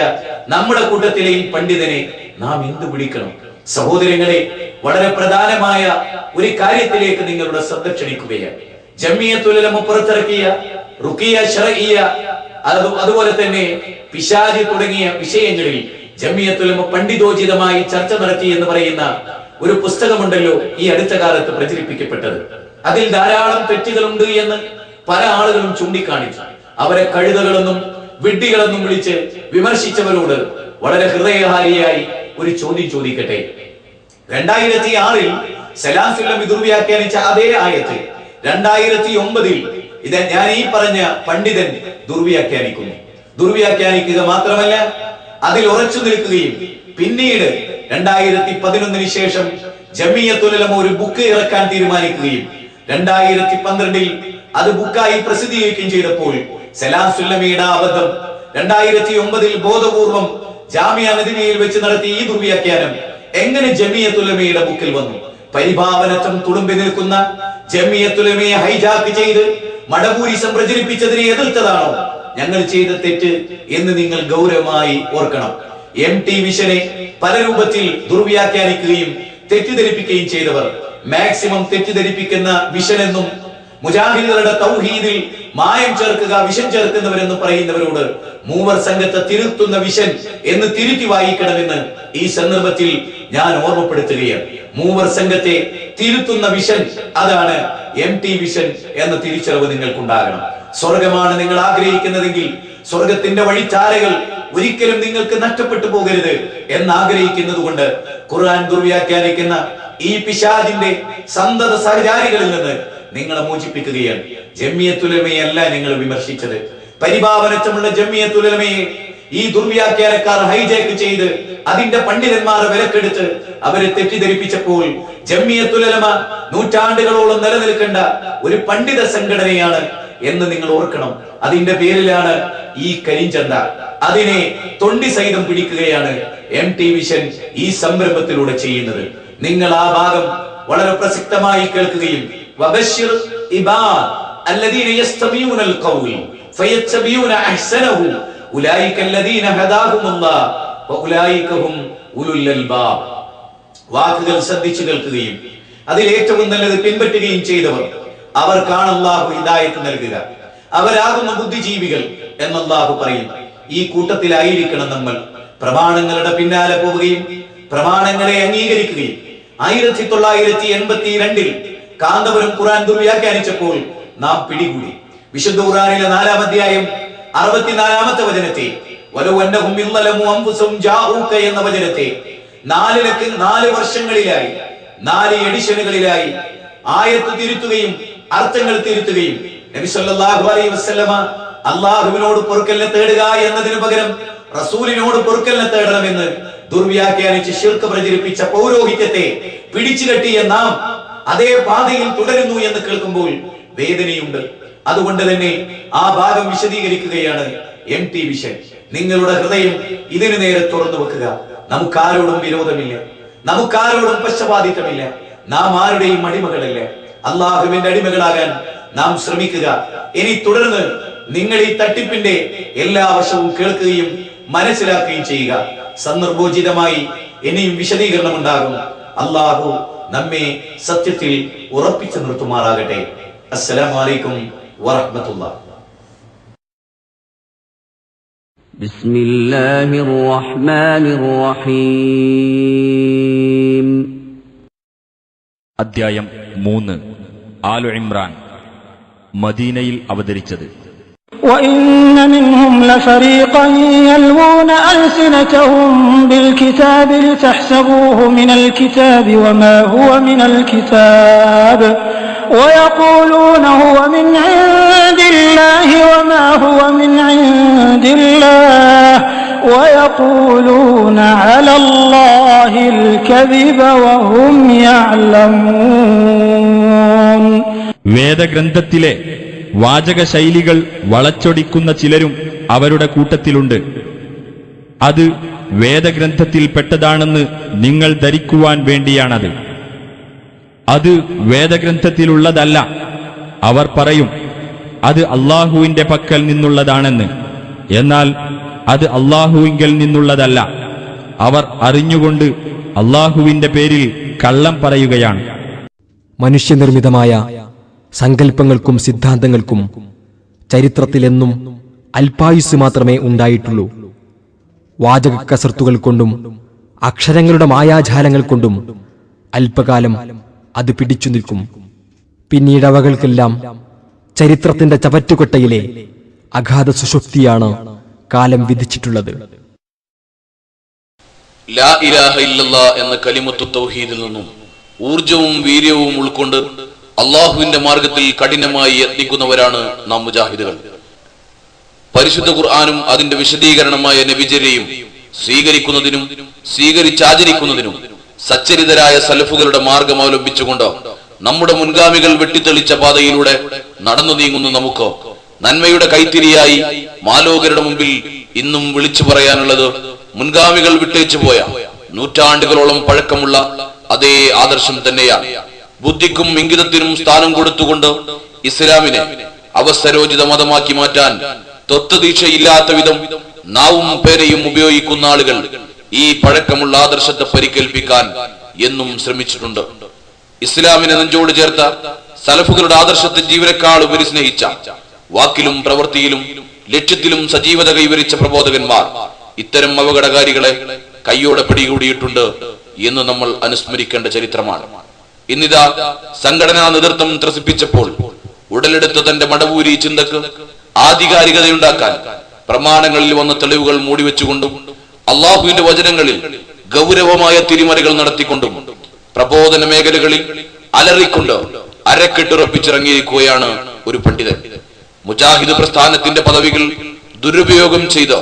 നമ്മുടെ കൂട്ടത്തിലെ ഈ പണ്ഡിതനെ നാം എന്ത് വിളിക്കണം? സഹോദരങ്ങളെ, വളരെ പ്രധാനമായ ഒരു കാര്യത്തിലേക്ക് നിങ്ങളുടെ ശ്രദ്ധ ക്ഷണിക്കുകയാണ്. ജമിയത്തുൽ ഉലമ പുറത്തിറക്കിയ റുഖിയ ശർഇയ്യ, അതുപോലെ തന്നെ പിശാച് തുടങ്ങിയ വിഷയങ്ങളിൽ ജമിയത്തുൽ ഉലമ പണ്ഡിതോചിതമായി ചർച്ച നടത്തി എന്ന് പറയുന്ന ഒരു പുസ്തകമുണ്ടല്ലോ ഈ അടുത്ത കാലത്ത് പ്രചരിപ്പിക്കപ്പെട്ടത്. അതിൽ ധാരാളം തെറ്റുകളുണ്ട് എന്ന് പല ആളുകളും ചൂണ്ടിക്കാണിച്ചു. അവരെ കഴുതകളെന്നും വിഡ്ഢികളെന്നും വിളിച്ച് വിമർശിച്ചവരോട് വളരെ ഹൃദയഹാരിയായി ഒരു ചോദ്യം ചോദിക്കട്ടെ. 2006-ൽ സലാം സുല്ലമി ദുർവ്യാഖ്യാനിച്ച അതേ ആയത്ത് 2009-ൽ ഇത് ഞാൻ ഈ പറഞ്ഞ പണ്ഡിതൻ ദുർവ്യാഖ്യാനിക്കുന്നു. ദുർവ്യാഖ്യാനിക്കുക മാത്രമല്ല, അതിൽ ഉറച്ചു നിൽക്കുകയും പിന്നീട് 2011-ന് ശേഷം ജമിയത്തുൽ ഉലമ ഒരു ബുക്ക് ഇറക്കാൻ തീരുമാനിക്കുകയും 2012-ൽ അത് ബുക്കായി പ്രസിദ്ധീകരിക്കുകയും ചെയ്തപ്പോൾ സലാം സുല്ലമിയുടെ അബദ്ധം 2009-ൽ ബോധപൂർവം ജാമിയ നദിമയിൽ വെച്ച് നടത്തിയ ഈ ദുർവ്യാഖ്യാനം എങ്ങനെ ജമിയത്തുൽ ഉലമയുടെ ബുക്കിൽ വന്നു? പരിഭാവനത്വം തുളുമ്പി നിൽക്കുന്ന ജമിയത്തുൽ ഉലമയെ ഹൈജാക്ക് ചെയ്ത് മടവൂരിസം പ്രചരിപ്പിച്ചതിനെ എതിർത്തതാണോ ഞങ്ങൾ ചെയ്ത തെറ്റ് എന്ന് നിങ്ങൾ ഗൗരവമായി ഓർക്കണം. MT വിഷനെ പല രൂപത്തിൽ ദുർവ്യാഖ്യാനിക്കുകയും തെറ്റിദ്ധരിപ്പിക്കുകയും ചെയ്തവർ മാക്സിമം തെറ്റിദ്ധരിപ്പിക്കുന്ന വിഷൻ എന്നും മുജാഹിദുകളുടെ തൗഹീദിൽ മായം ചേർക്കുക, വിഷം ചേർക്കുന്നവരെന്ന് പറയുന്നവരോട് മൂവർ സംഘത്തെ തിരുത്തുന്ന വിഷൻ എന്ന് തിരുത്തി വായിക്കണമെന്ന് ഈ സന്ദർഭത്തിൽ ഞാൻ ഓർമ്മപ്പെടുത്തുകയാണ്. മൂവർ സംഘത്തെ തിരുത്തുന്ന വിഷൻ, അതാണ് MT വിഷൻ എന്ന തിരിച്ചറിവ് നിങ്ങൾക്കുണ്ടാകണം. സ്വർഗമാണ് നിങ്ങൾ ആഗ്രഹിക്കുന്നതെങ്കിൽ സ്വർഗത്തിന്റെ വഴിച്ചാരകൾ ഒരിക്കലും നിങ്ങൾക്ക് നഷ്ടപ്പെട്ടു പോകരുത് എന്നാഗ്രഹിക്കുന്നത് കൊണ്ട് ഖുർആൻ ദുർവ്യാഖ്യാനിക്കുന്ന ഈ പിശാചിന്റെ സന്തത സഹചാരികളിൽ നിന്ന് നിങ്ങളെ മോചിപ്പിക്കുകയാണ്. ജമിയത്തുൽ ഉലമയല്ല നിങ്ങൾ വിമർശിച്ചത്. പരിഭാവനത്വമുള്ള ജമിയത്തുൽ ഉലമയെ ഈ ദുർവ്യാഖ്യാനക്കാർ ഹൈജാക്ക് ചെയ്ത് അതിന്റെ പണ്ഡിതന്മാരെ വിലക്കെടുത്ത് അവരെ തെറ്റിദ്ധരിപ്പിച്ചപ്പോൾ ജമിയത്തുൽ ഉലമ നൂറ്റാണ്ടുകളോളം നിലനിൽക്കേണ്ട ഒരു പണ്ഡിത സംഘടനയാണ് എന്ന് നിങ്ങൾ ഓർക്കണം. അതിന്റെ പേരിലാണ് ഈ കരിഞ്ചന്ത. അതിനെ തൊണ്ടി സഹിതം പിടിക്കുകയാണ് MT വിഷൻ ഈ സംരംഭത്തിലൂടെ ചെയ്യുന്നത്. നിങ്ങൾ ആ ഭാഗം വളരെ പ്രസക്തമായി കേൾക്കുകയും വബശ്ശിർ ഇബാദ് അല്ലദീന യസ്തമിഊനൽ ഖൗൽ ഫയത്തബിഊന അഹ്സനഹു ഉലൈക അല്ലദീന ഹദാഹുമുല്ലാഹ് വഉലൈക ഹും ഉലുൽ അൽബാബ്. വാക്കുകൾ ശ്രദ്ധിച്ചു കേൾക്കുകയും അതിൽ ഏറ്റവും നല്ലത് പിൻപറ്റുകയും ചെയ്തവർ അവർക്കാണ് അല്ലാഹു ഹിദായത്ത് നൽകുക. അവരാകുന്ന ബുദ്ധിജീവികൾ എന്ന് അല്ലാഹു പറയും. ഈ കൂട്ടത്തിലായിരിക്കണം നമ്മൾ. പ്രമാണങ്ങളുടെ പിന്നാലെ പോവുകയും പ്രമാണങ്ങളെ അംഗീകരിക്കുകയും 1982-ൽ കാന്തപുരം ഖുർആൻ ദുർവ്യാഖ്യാനിച്ചപ്പോൾ നാം പിടികൂടി. വിശുദ്ധ ഖുർആനിലെ 4-ാം അധ്യായം 64-ാമത്തെ വചനത്തെ വലൗ അന്നഹും യളമു അൻഫുസഹും ജാഊക എന്ന വചനത്തെ 4 വർഷങ്ങളിലായി 4 എഡിഷനുകളിലായി ആയത്ത് തിരുത്തുകയും അർത്ഥങ്ങൾ തിരുത്തുകയും നബി സല്ലല്ലാഹു അലൈഹി വസല്ലമ അല്ലാഹുവിനോട് പൊറുക്കലിനെ തേടുക എന്നതിനു പകരം റസൂലിനോട് പൊറുക്കലിനെ തേടണമെന്ന് ദുർവ്യാഖ്യാനിച്ച് ശിർക്ക് പ്രചരിപ്പിച്ച പൗരോഹിത്യത്തെ പിടിച്ചുകെട്ടിയ നാം അതേ പാതയിൽ തുടരുന്നു എന്ന് കേൾക്കുമ്പോൾ വേദനയുണ്ട്. അതുകൊണ്ട് തന്നെ ആ ഭാഗം വിശദീകരിക്കുകയാണ് MT വിഷൻ. നിങ്ങളുടെ ഹൃദയം ഇതിനു നേരെ തുറന്നു വെക്കുക. നമുക്കാരോടും വിരോധമില്ല, നമുക്കാരോടും പക്ഷപാതിത്വമില്ല, നാം ആരുടെയും അടിമകളല്ല. അള്ളാഹുവിന്റെ അടിമകളാകാൻ നാം ശ്രമിക്കുക. ഇനി തുടർന്ന് നിങ്ങൾ ഈ തട്ടിപ്പിന്റെ എല്ലാ വശവും കേൾക്കുകയും മനസ്സിലാക്കുകയും ചെയ്യുക. സന്ദർഭോചിതമായി ഇനിയും വിശദീകരണം ഉണ്ടാകും. അള്ളാഹു നമ്മെ സത്യത്തിൽ ഉറപ്പിച്ചു നിർത്തുമാറാകട്ടെ. അസ്സലാമു അലൈക്കും വറഹ്മത്തുള്ളാഹി. ബിസ്മില്ലാഹിർ റഹ്മാനിർ റഹീം. അദ്ധ്യായം 3 ആലു ഇമ്രാൻ. മദീനയിൽ അവതരിച്ചത്. وَإِنَّ مِنْهُمْ لَفَرِيقًا يَلْوُونَ أَلْسِنَتَهُم بِالْكِتَابِ لِتَحْسَبُوهُ مِنَ الْكِتَابِ وَمَا هُوَ مِنَ الْكِتَابِ وَيَقُولُونَ هُوَ مِنْ عِندِ اللَّهِ وَمَا هُوَ مِنْ عِندِ اللَّهِ وَيَقُولُونَ عَلَى اللَّهِ الْكَذِبَ وَهُمْ يَعْلَمُونَ. വേദഗ്രന്ഥത്തിലെ വാചകശൈലികൾ വളച്ചൊടിക്കുന്ന ചിലരും അവരുടെ കൂട്ടത്തിലുണ്ട്. അത് വേദഗ്രന്ഥത്തിൽ പെട്ടതാണെന്ന് നിങ്ങൾ ധരിക്കുവാൻ വേണ്ടിയാണത്. അത് വേദഗ്രന്ഥത്തിലുള്ളതല്ല. അവർ പറയും അത് അല്ലാഹുവിന്റെ പക്കൽ നിന്നുള്ളതാണെന്ന്. എന്നാൽ അത് അല്ലാഹുവിങ്കൽ നിന്നുള്ളതല്ല. അവർ അറിഞ്ഞുകൊണ്ട് അല്ലാഹുവിന്റെ പേരിൽ കള്ളം പറയുകയാണ്. മനുഷ്യനിർമ്മിതമായ സങ്കല്പങ്ങൾക്കും സിദ്ധാന്തങ്ങൾക്കും ചരിത്രത്തിലെന്നും അല്പായുസ് മാത്രമേ ഉണ്ടായിട്ടുള്ളൂ. വാചക കസർത്തുകൾ കൊണ്ടും അക്ഷരങ്ങളുടെ മായാജാലങ്ങൾ കൊണ്ടും അല്പകാലം അത് പിടിച്ചു നിൽക്കും. പിന്നീട് അവകൾക്കെല്ലാം ചരിത്രത്തിന്റെ ചവറ്റുകൊട്ടയിലെ അഗാധ സുഷുപ്തിയാണ് കാലം വിധിച്ചിട്ടുള്ളത്. ലാ ഇലാഹ ഇല്ലല്ലാഹ് എന്ന കലിമത്തു തൗഹീദിൽ നിന്നും ഊർജവും വീര്യവും ഉൾക്കൊണ്ട് അള്ളാഹുവിന്റെ മാർഗത്തിൽ കഠിനമായി യത്നിക്കുന്നവരാണ് നാം മുജാഹിദുകൾ. പരിശുദ്ധ ഖുർആനും അതിന്റെ വിശദീകരണമായ നബിചര്യയും സ്വീകരിക്കുന്നതിനും സ്വീകരിച്ചാചരിക്കുന്നതിനും സച്ചരിതരായ സലഫുകളുടെ മാർഗം അവലംബിച്ചുകൊണ്ട് നമ്മുടെ മുൻഗാമികൾ വെട്ടിത്തെളിച്ച പാതയിലൂടെ നടന്നു നീങ്ങുന്ന നമുക്ക് നന്മയുടെ കൈത്തിരിയായി മാലോകരുടെ മുമ്പിൽ ഇന്നും വിളിച്ചു പറയാനുള്ളത് മുൻഗാമികൾ വിട്ടേച്ചു പോയ നൂറ്റാണ്ടുകളോളം പഴക്കമുള്ള അതേ ആദർശം തന്നെയാണ്. ബുദ്ധിക്കും ഇംഗിതത്തിനും സ്ഥാനം കൊടുത്തുകൊണ്ട് ഇസ്ലാമിനെ അവസരോചിത മതമാക്കി മാറ്റാൻ തൊത്തദീക്ഷയില്ലാത്ത വിധം നാവും പേരയും ഉപയോഗിക്കുന്ന ആളുകൾ ഈ പഴക്കമുള്ള ആദർശത്തെ പരിക്കേൽപ്പിക്കാൻ എന്നും ശ്രമിച്ചിട്ടുണ്ട്. ഇസ്ലാമിനെ നെഞ്ചോട് ചേർത്ത സലഫുകളുടെ ആദർശത്തെ ജീവനേക്കാൾ ഉപരി സ്നേഹിച്ച, വാക്കിലും പ്രവൃത്തിയിലും ലക്ഷ്യത്തിലും സജീവത കൈവരിച്ച പ്രബോധകന്മാർ ഇത്തരം അപകടകാരികളെ കയ്യോടെ പിടികൂടിയിട്ടുണ്ട് എന്ന് നമ്മൾ അനുസ്മരിക്കേണ്ട ചരിത്രമാണ്. ഇന്നിതാ സംഘടനാ നേതൃത്വം ത്രസിപ്പിച്ചപ്പോൾ ഉടലെടുത്ത തന്റെ മടവൂരി ചിന്തക്ക് ആധികാരികതയുണ്ടാക്കാൻ പ്രമാണങ്ങളിൽ വന്ന തെളിവുകൾ മൂടിവെച്ചുകൊണ്ടും അള്ളാഹുവിന്റെ വചനങ്ങളിൽ ഗൗരവമായ തിരിമറികൾ നടത്തിക്കൊണ്ടും പ്രബോധന മേഖലകളിൽ അലറിക്കൊണ്ട് അരക്കെട്ടുറപ്പിച്ചിറങ്ങിയിരിക്കുകയാണ് ഒരു പണ്ഡിതൻ. മുജാഹിദ് പ്രസ്ഥാനത്തിന്റെ പദവികൾ ദുരുപയോഗം ചെയ്ത്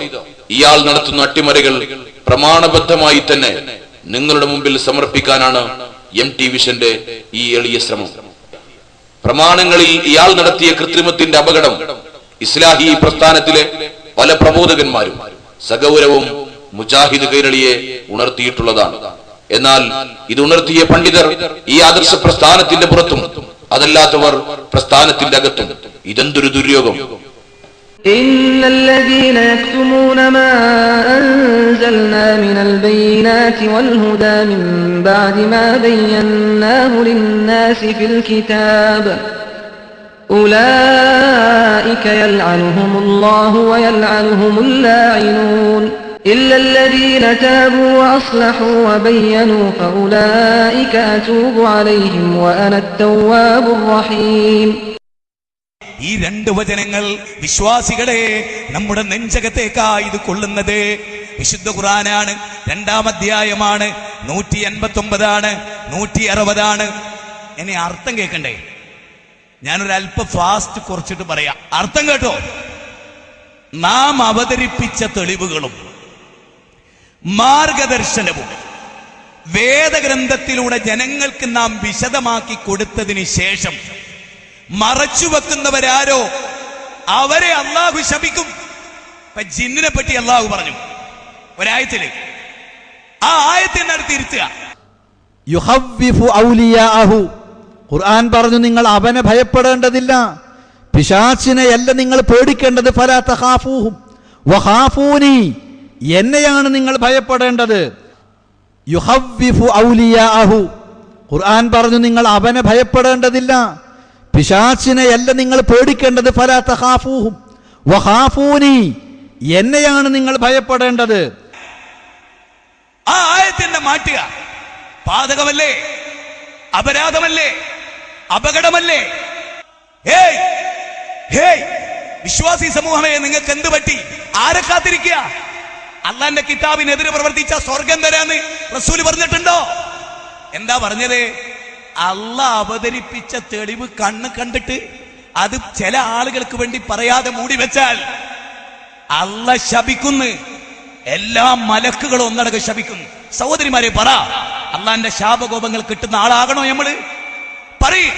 ഇയാൾ നടത്തുന്ന അട്ടിമറികൾ പ്രമാണബദ്ധമായി തന്നെ നിങ്ങളുടെ മുമ്പിൽ സമർപ്പിക്കാനാണ് MT വിഷന്റെ ഈ എളിയ ശ്രമം. പ്രമാണങ്ങളിൽ ഇയാൾ നടത്തിയ കൃത്രിമത്തിന്റെ അപകടം ഇസ്ലാഹി പ്രസ്ഥാനത്തിലെ പല പ്രബോധകന്മാരും സഗൗരവം മുജാഹിദ് കൈരളിയെ ഉണർത്തിയിട്ടുള്ളതാണ്. എന്നാൽ ഇത് ഉണർത്തിയ പണ്ഡിതർ ഈ ആദർശ പ്രസ്ഥാനത്തിന്റെ പുറത്തും അതല്ലാത്തവർ പ്രസ്ഥാനത്തിന്റെ അകത്തും ഇതെന്തൊരു ദുര്യോഗം. إن الذين يكتمون ما أنزلنا من البينات والهدى من بعد ما بيناه للناس في الكتاب أولئك يلعنهم الله ويلعنهم اللاعنون إلا الذين تابوا وأصلحوا وبينوا فأولئك أتوب عليهم وأنا التواب الرحيم. ഈ രണ്ട് വചനങ്ങൾ വിശ്വാസികളെ നമ്മുടെ നെഞ്ചകത്തേക്കാ ഇത് കൊള്ളുന്നത്. വിശുദ്ധ ഖുർആനാണ്, 2-ാം അധ്യായമാണ്, 189 160. ഇനി അർത്ഥം കേൾക്കണ്ടേ? ഞാനൊരു അല്പ ഫാസ്റ്റ് കുറച്ചിട്ട് പറയാം. അർത്ഥം കേട്ടോ. നാം അവതരിപ്പിച്ച തെളിവുകളും മാർഗദർശനവും വേദഗ്രന്ഥത്തിലൂടെ ജനങ്ങൾക്ക് നാം വിശദമാക്കി കൊടുത്തതിന് ശേഷം മറച്ചുവെക്കുന്നവരാരോ അവരെ അള്ളാഹു ശപിക്കും. ഇപ്പൊ ജിന്നിനെ പറ്റി അള്ളാഹു പറഞ്ഞു ഒരായത്തില്. ആ ആയത്തിനെ തിരുത്തുക. യുഹവ്വിഫു ഔലിയാഅഹു, ഖുർആൻ പറഞ്ഞു നിങ്ങൾ അവനെ ഭയപ്പെടേണ്ടതില്ല, പിശാചിനെയല്ല നിങ്ങൾ പേടിക്കേണ്ടത്. ഫലാ തഖാഫൂഹും വഖാഫൂനി, എന്നെയാണ് നിങ്ങൾ ഭയപ്പെടേണ്ടത്. യുഹവ്വിഫു ഔലിയാഅഹു, ഖുർആൻ പറഞ്ഞു നിങ്ങൾ അവനെ ഭയപ്പെടേണ്ടതില്ല, പിശാചിനെയല്ല നിങ്ങൾ പേടിക്കേണ്ടത്. ഫലാ തഖാഫൂഹും വഖാഫൂനി, എന്നെയാണ് നിങ്ങൾ ഭയപ്പെടേണ്ടത്. ആ ആയത്തിന്റെ മാറ്റുക. പാതകമല്ലേ, അപരാധമല്ലേ, അപകടമല്ലേ? ഹേയ് ഹേയ് വിശ്വാസി സമൂഹമേ, നിങ്ങൾക്ക് എന്ത് പറ്റി? ആരെ കാത്തിരിക്കുക? അള്ളാന്റെ കിതാബിനെതിരെ പ്രവർത്തിച്ച സ്വർഗം തരാന്ന് റസൂല് പറഞ്ഞിട്ടുണ്ടോ? എന്താ പറഞ്ഞത്? അള്ളാഹ് അവതരിപ്പിച്ച തെളിവ് കണ്ണ് കണ്ടിട്ട് അത് ചില ആളുകൾക്ക് വേണ്ടി പറയാതെ മൂടി വെച്ചാൽ അള്ളാഹ് ശപിക്കുന്നു. എല്ലാ മലക്കുകളും ഒന്നടങ്കം ശപിക്കുന്നു. സഹോദരിമാരെ, പറ, അള്ളാന്റെ ശാപകോപങ്ങൾ കിട്ടുന്ന ആളാകണോ നമ്മള്? പറയ്,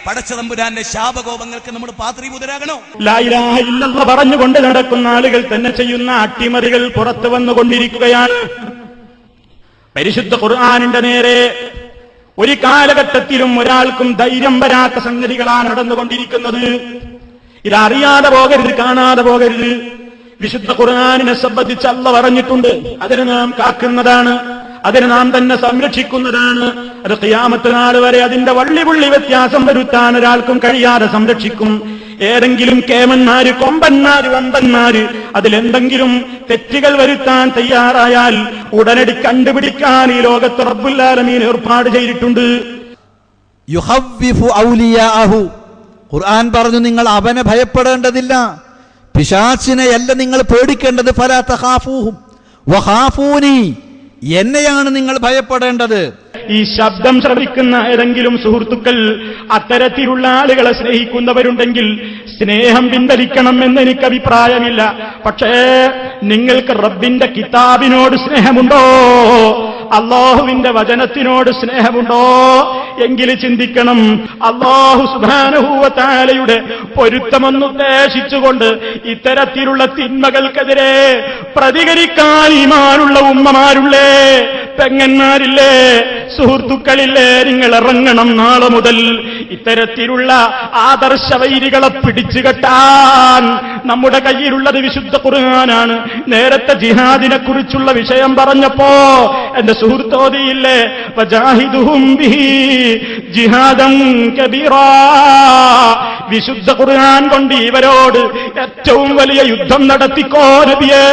പടച്ച തമ്പുരാന്റെ ശാപകോപങ്ങൾക്ക് നമ്മൾ പാത്രീഭൂതരാകണോ? ലാ ഇലാഹ ഇല്ലല്ലാഹ് പറഞ്ഞുകൊണ്ട് നടക്കുന്ന ആളുകൾ തന്നെ ചെയ്യുന്ന അട്ടിമറികൾ പുറത്തു വന്നുകൊണ്ടിരിക്കുകയാണ്. പരിശുദ്ധ ഖുർആനിന്റെ നേരെ ഒരു കാലഘട്ടത്തിലും ഒരാൾക്കും ധൈര്യം വരാത്ത സംഗതികളാണ് നടന്നുകൊണ്ടിരിക്കുന്നത്. ഇതറിയാതെ പോകരുത്, കാണാതെ പോകരുത്. വിശുദ്ധ ഖുർആനിനെ സംബന്ധിച്ച് അല്ലാഹ് പറഞ്ഞിട്ടുണ്ട്, അതിനെ നാം കാക്കുന്നതാണ്, അതിനെ നാം തന്നെ സംരക്ഷിക്കുന്നതാണ്. അത് ഖിയാമത്ത് നാൾ വരെ അതിന്റെ വള്ളിപുള്ളി വ്യത്യാസം വരുത്താൻ ഒരാൾക്കും കഴിയാതെ സംരക്ഷിക്കും. ഏതെങ്കിലും കേമന്മാര്, കൊമ്പന്മാര്, വമ്പന്മാര് അതിലെന്തെങ്കിലും തെറ്റുകൾ വരുത്താൻ തയ്യാറായാൽ ഉടനടി കണ്ടുപിടിക്കാൻ ഈ ലോകത്ത് റബ്ബുൽ ആലമീൻ ഏർപ്പാട് ചെയ്തിട്ടുണ്ട്. യുഹവ്വിഫു ഔലിയാഅഹു, ഖുർആൻ പറഞ്ഞു നിങ്ങൾ അവനെ ഭയപ്പെടേണ്ടതില്ല, പിശാചിനെയല്ല നിങ്ങൾ പേടിക്കേണ്ടത്. ഫലാ തഖാഫൂഹും വഖാഫൂനി, എന്നെയാണ് നിങ്ങൾ ഭയപ്പെടേണ്ടത്. ഈ ശബ്ദം ശ്രവിക്കുന്ന ഏതെങ്കിലും സുഹൃത്തുക്കൾ അത്തരത്തിലുള്ള ആളുകളെ സ്നേഹിക്കുന്നവരുണ്ടെങ്കിൽ സ്നേഹം പിൻവലിക്കണം എന്ന് എനിക്ക് അഭിപ്രായമില്ല. പക്ഷേ നിങ്ങൾക്ക് റബ്ബിന്റെ കിതാബിനോട് സ്നേഹമുണ്ടോ? അല്ലാഹുവിന്റെ വചനത്തിനോട് സ്നേഹമുണ്ടോ? എങ്കിൽ ചിന്തിക്കണം, അല്ലാഹു സുബ്ഹാനഹു വ തആലയുടെ പൊരുത്തമെന്നുദ്ദേശിച്ചുകൊണ്ട് ഇത്തരത്തിലുള്ള തിന്മകൾക്കെതിരെ പ്രതികരിക്കാൻ ഈമാനുള്ള ഉമ്മമാരുള്ളേ, പെങ്ങന്മാരില്ലേ, സുഹൃത്തുക്കളില്ലേ? നിങ്ങൾ ഇറങ്ങണം. നാളെ മുതൽ ഇത്തരത്തിലുള്ള ആദർശവൈരികളെ പിടിച്ചു കെട്ടാൻ നമ്മുടെ കയ്യിലുള്ളത് വിശുദ്ധ ഖുർആനാണ്. നേരത്തെ ജിഹാദിനെ കുറിച്ചുള്ള വിഷയം പറഞ്ഞപ്പോ എന്റെ സുഹൃത്തോദിയില്ലേ, വജാഹിദുഹും ബിഹി ജിഹാദൻ കബീറാ, വിശുദ്ധ ഖുർആൻ കൊണ്ട് ഇവരോട് ഏറ്റവും വലിയ യുദ്ധം നടത്തിക്കോ നബിയേ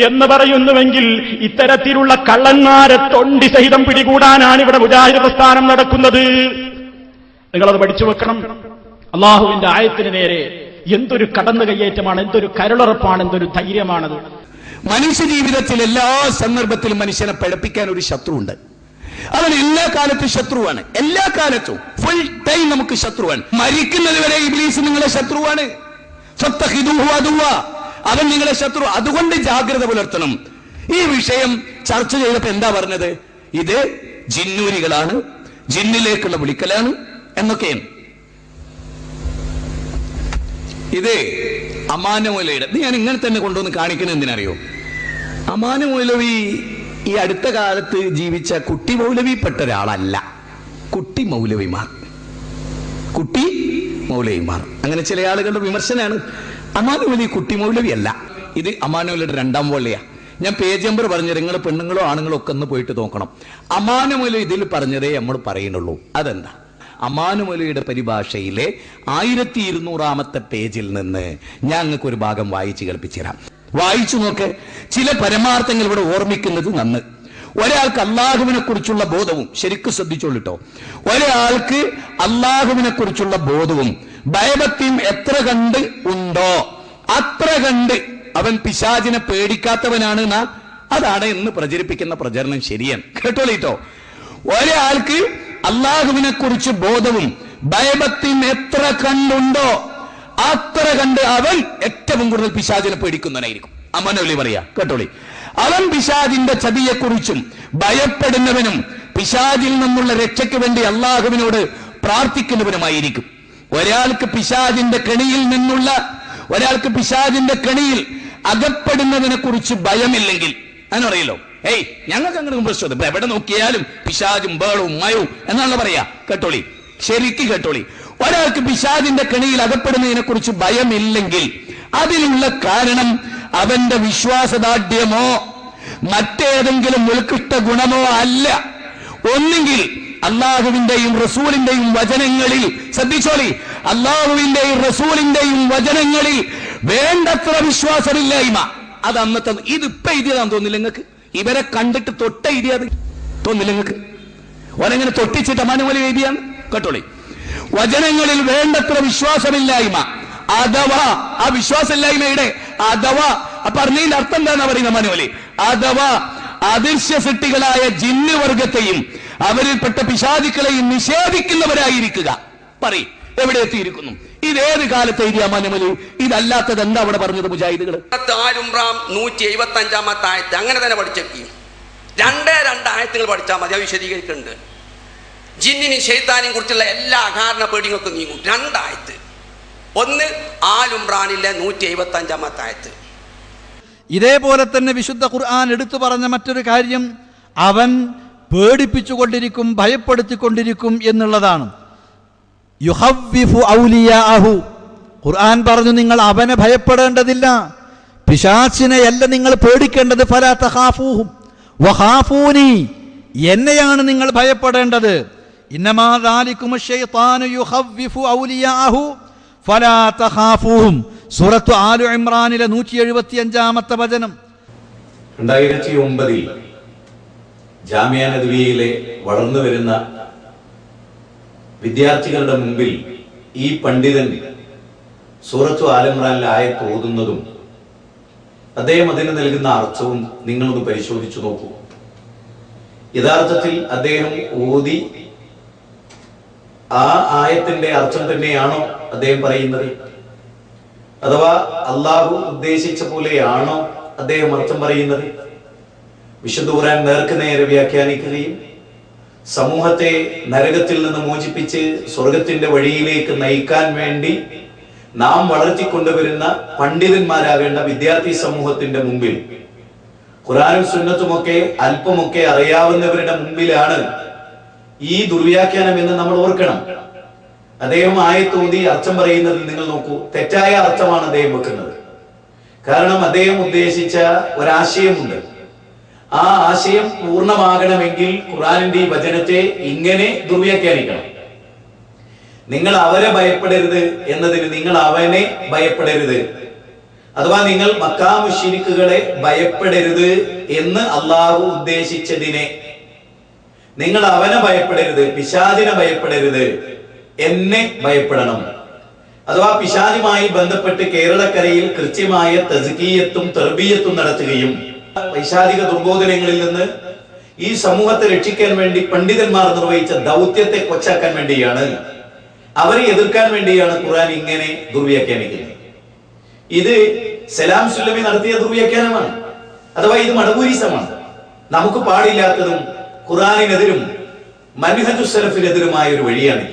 എന്ന് പറയുന്നുവെങ്കിൽ ഇത്തരത്തിലുള്ള കള്ളന്മാരെ തൊണ്ടി സഹിതം പിടികൂടാനാണ് ഇവിടെ മുജാഹിദ് പ്രസ്ഥാനം നടക്കുന്നത്. നിങ്ങളത് പഠിച്ചു വെക്കണം. അള്ളാഹുവിന്റെ ആയത്തിന് നേരെ എന്തൊരു കടന്നു കയ്യേറ്റമാണ്, എന്തൊരു കരുളറപ്പാണ്, എന്തൊരു ധൈര്യമാണത്. മനുഷ്യ ജീവിതത്തിൽ എല്ലാ സന്ദർഭത്തിലും മനുഷ്യനെ പഠിപ്പിക്കാൻ ഒരു ശത്രുവുണ്ട്. അവൻ എല്ലാ കാലത്തും ശത്രുവാണ്. എല്ലാ കാലത്തും ഫുൾ ടൈം നമുക്ക് ശത്രുവാണ്. മരിക്കുന്നത് വരെ ഇബ്ലീസ് നിങ്ങളെ ശത്രുവാണ്. അവൻ നിങ്ങളെ ശത്രു. അതുകൊണ്ട് ജാഗ്രത പുലർത്തണം. ഈ വിഷയം ചർച്ച ചെയ്തപ്പോ എന്താ പറഞ്ഞത്? ഇത് ജിന്നൂരികളാണ്, ജിന്നിലേക്കുള്ള വിളിക്കലാണ് എന്നൊക്കെയാണ്. ഇത് അമാനമൗലയുടെ ഞാൻ ഇങ്ങനെ തന്നെ കൊണ്ടുവന്ന് കാണിക്കുന്നത് എന്തിനറിയോ? അമാനമൗലവി ഈ അടുത്ത കാലത്ത് ജീവിച്ച കുട്ടി മൗലവിപ്പെട്ട ഒരാളല്ല. കുട്ടി മൗലവിമാർ അങ്ങനെ ചില ആളുകളുടെ വിമർശനമാണ്. അമാനമൗലി കുട്ടി മൗലവി അല്ല. ഇത് അമാനമൗലിയുടെ 2ാം വോളിയാ. ഞാൻ പേജ് നമ്പർ പറഞ്ഞു, നിങ്ങൾ പെണ്ണുങ്ങളോ ആണുങ്ങളോ ഒക്കെ ഒന്ന് പോയിട്ട് നോക്കണം. അമാനമൗലി ഇതിൽ പറഞ്ഞതേ നമ്മൾ പറയുന്നുള്ളൂ. അതെന്താ? അമാനമൗലിയുടെ പരിഭാഷയിലെ 1200-ാമത്തെ പേജിൽ നിന്ന് ഞാൻ നിങ്ങൾക്ക് ഒരു ഭാഗം വായിച്ച് കേൾപ്പിച്ചു തരാം. വായിച്ചു നോക്ക്. ചില പരമാർത്ഥങ്ങൾ ഇവിടെ ഓർമ്മിക്കുന്നത് നന്ന്. ഒരാൾക്ക് അള്ളാഹുവിനെ കുറിച്ചുള്ള ബോധവും, ശരിക്കും ശ്രദ്ധിച്ചോളിട്ടോ, ഒരാൾക്ക് അള്ളാഹുവിനെ കുറിച്ചുള്ള ബോധവും ഭയഭക്തിയും എത്ര കണ്ട് ഉണ്ടോ അത്ര കണ്ട് അവൻ പിശാചിനെ പേടിക്കാത്തവനാണ് അതാണ് എന്ന് പ്രചരിപ്പിക്കുന്ന പ്രചരണം ശരിയാണ്. കേട്ടോളിട്ടോ, ഒരാൾക്ക് അള്ളാഹുവിനെ കുറിച്ച് ബോധവും ഭയഭക്തിയും എത്ര കണ്ടുണ്ടോ അത്ര കണ്ട് അവൻ ഏറ്റവും കൂടുതൽ പിശാചിനെ പേടിക്കുന്നവനായിരിക്കും. അമ്മനൊലി പറയാ, കേട്ടോളി. അവൻ പിശാചിന്റെ ചതിയെക്കുറിച്ചും ഭയപ്പെടുന്നവനും പിശാചിൽ നിന്നുള്ള രക്ഷയ്ക്ക് വേണ്ടി അള്ളാഹുവിനോട് പ്രാർത്ഥിക്കുന്നവനുമായിരിക്കും. ഒരാൾക്ക് പിശാചിന്റെ കെണിയിൽ അകപ്പെടുന്നതിനെ കുറിച്ച് ഭയമില്ലെങ്കിൽ, അതിനറിയല്ലോ, ഏയ് ഞങ്ങൾക്ക് അങ്ങനെ പ്രശ്നം, എവിടെ നോക്കിയാലും പിശാചും ബേളവും മയവും എന്നാണ് പറയാ. കേട്ടോളി, ശരിക്ക് കേട്ടോളി. ഒരാൾക്ക് പിശാചിന്റെ കെണിയിൽ അകപ്പെടുന്നതിനെ കുറിച്ച് ഭയമില്ലെങ്കിൽ അതിനുള്ള കാരണം അവന്റെ വിശ്വാസദാർഢ്യമോ മറ്റേതെങ്കിലും ഉത്കൃഷ്ട ഗുണമോ അല്ല. ഒന്നുകിൽ അള്ളാഹുവിന്റെയും റസൂലിന്റെയും വചനങ്ങളിൽ, ശ്രദ്ധിച്ചോളി, അള്ളാഹുവിന്റെയും റസൂലിന്റെയും വചനങ്ങളിൽ വേണ്ടത്ര വിശ്വാസമില്ലായ്മ. അത് അന്നത്തെ ഇതിപ്പോ എഴുതിയതാന്ന് തോന്നില്ല നിങ്ങൾക്ക്? ഇവരെ കണ്ടിട്ട് തൊട്ട എഴുതിയത് തോന്നില്ല നിങ്ങൾക്ക്? ഓരെങ്ങനെ തൊട്ടിച്ചിട്ട് അമാനുമലി എഴുതിയാന്ന് കേട്ടോളി. വചനങ്ങളിൽ വേണ്ടത്ര വിശ്വാസമില്ലായ്മ, അഥവാ ആ വിശ്വാസമില്ലായ്മയുടെ അഥവാ പറഞ്ഞതിന്റെ അർത്ഥം എന്താണെന്ന് പറയുന്ന അമാനുമലി, അഥവാ അദൃശ്യ സൃഷ്ടികളായ ജിന്ന് വർഗത്തെയും അവരിൽപ്പെട്ട പിശാചുക്കളെയും നിഷേധിക്കുന്നവരായിരിക്കുക. പറയും എവിടെ എത്തിയിരിക്കുന്നു? ഇതേത് കാലത്ത് എഴുതിയ അമാനുമലി? ഇതല്ലാത്തത് എന്താ അവിടെ പറഞ്ഞത് മുജാഹിദുകൾ? 175 ആയത്ത് അങ്ങനെ തന്നെ പഠിച്ചേക്കും. 2 ആയത്തുകൾ പഠിച്ചാൽ മതി, അത് വിശദീകരിക്കുന്നുണ്ട്. ജിന്നിനും ശൈത്താനെയും കുറിച്ചുള്ള എല്ലാ അകാരണ പേടികൾക്കും നീങ്ങും. 2 ആയത്ത്. ഒന്ന് ആൽ ഇംറാനിലെ 175 ആയത്ത്. ഇതേപോലെ തന്നെ വിശുദ്ധ ഖുർആൻ എടുത്തു പറഞ്ഞ മറ്റൊരു കാര്യം അവൻ പേടിപ്പിച്ചുകൊണ്ടിരിക്കും, ഭയപ്പെടുത്തിക്കൊണ്ടിരിക്കും എന്നുള്ളതാണ്. യുഹവ്വിഫു ഔലിയാഅഹു, ഖുർആൻ പറഞ്ഞു നിങ്ങൾ അവനെ ഭയപ്പെടേണ്ടതില്ല, പിശാചിനെയല്ല നിങ്ങൾ പേടിക്കേണ്ടത്. ഫലാ തഖാഫൂഹും വഖാഫൂനി, എന്നെയാണ് നിങ്ങൾ ഭയപ്പെടേണ്ടത്. ഇന്നമാ ദാലികുമു ശൈത്താനു യുഖവ്വിഫു ഔലിയാഅഹു ഫലാ തഖാഫൂഹും. സൂറത്തു ആലു ഇംറാനിലെ 175 വചനം. 2009 ജാമിയ നദ്വിയയിലെ വളർന്നു വരുന്ന വിദ്യാർത്ഥികളുടെ മുമ്പിൽ ഈ പണ്ഡിതൻ സൂറത്തു ആൽ ഇംറാനിലെ ആയത്ത് ഓതുന്നതും അദ്ദേഹം അതിന് നൽകുന്ന അർത്ഥവും നിങ്ങളൊന്ന് പരിശോധിച്ചു നോക്കൂ. യഥാർത്ഥത്തിൽ അദ്ദേഹം ഓതി ആ ആയത്തിന്റെ അർത്ഥം തന്നെയാണോ അദ്ദേഹം പറയുന്നത്? അഥവാ അള്ളാഹു ഉദ്ദേശിച്ച പോലെയാണോ അദ്ദേഹം അർത്ഥം പറയുന്നത്? വിശുദ്ധ ഖുർആൻ നേർക്ക് നേരെ വ്യാഖ്യാനിക്കുകയും സമൂഹത്തെ നരകത്തിൽ നിന്ന് മോചിപ്പിച്ച് സ്വർഗത്തിന്റെ വഴിയിലേക്ക് നയിക്കാൻ വേണ്ടി നാം വളർത്തിക്കൊണ്ടുവരുന്ന പണ്ഡിതന്മാരാകേണ്ട വിദ്യാർത്ഥി സമൂഹത്തിന്റെ മുമ്പിൽ, ഖുർആനും സുന്നത്തുമൊക്കെ അല്പമൊക്കെ അറിയാവുന്നവരുടെ മുമ്പിലാണ് ഈ ദുർവ്യാഖ്യാനം എന്ന് നമ്മൾ ഓർക്കണം. അദ്ദേഹം ആയത്തോതി അർത്ഥം പറയുന്നതിൽ നിങ്ങൾ നോക്കൂ, തെറ്റായ അർത്ഥമാണ് അദ്ദേഹം വെക്കുന്നത്. കാരണം അദ്ദേഹം ഉദ്ദേശിച്ച ഒരാശയമുണ്ട്. ആ ആശയം പൂർണ്ണമാകണമെങ്കിൽ ഖുർആനിന്റെ ഈ വചനത്തെ ഇങ്ങനെ ദുർവ്യാഖ്യാനിക്കണം. നിങ്ങൾ അവരെ ഭയപ്പെടരുത് എന്നതിന് നിങ്ങൾ അവനെ ഭയപ്പെടരുത്, അഥവാ നിങ്ങൾ മക്കാ മുശ്രിക്കുകളെ ഭയപ്പെടരുത് എന്ന് അള്ളാഹു ഉദ്ദേശിച്ചതിനെ നിങ്ങൾ അവനെ ഭയപ്പെടരുത്, പിശാചിനെ ഭയപ്പെടരുത്, എന്നെ ഭയപ്പെടണം. അഥവാ പിശാചുമായി ബന്ധപ്പെട്ട് കേരളക്കരയിൽ കൃത്യമായ തസ്കിയത്തും തർബിയത്തും നടത്തുകയും പൈശാചിക ദുർബോധനങ്ങളിൽ നിന്ന് ഈ സമൂഹത്തെ രക്ഷിക്കാൻ വേണ്ടി പണ്ഡിതന്മാർ നിർവഹിച്ച ദൗത്യത്തെ കൊച്ചാക്കാൻ വേണ്ടിയാണ്, അവരെ എതിർക്കാൻ വേണ്ടിയാണ് ഖുർആൻ ഇങ്ങനെ ദുർവ്യാഖ്യാനിക്കുന്നത്. ഇത് സലാം സുല്ലമി നടത്തിയ ദുർവ്യാഖ്യാനമാണ്, അഥവാ ഇത് മടബൂരിസമാണ്. നമുക്ക് പാടില്ലാത്തതും ഖുർആനിനെതിരും മൻഹജു സലഫിനെതിരുമായ ഒരു വഴിയാണ്.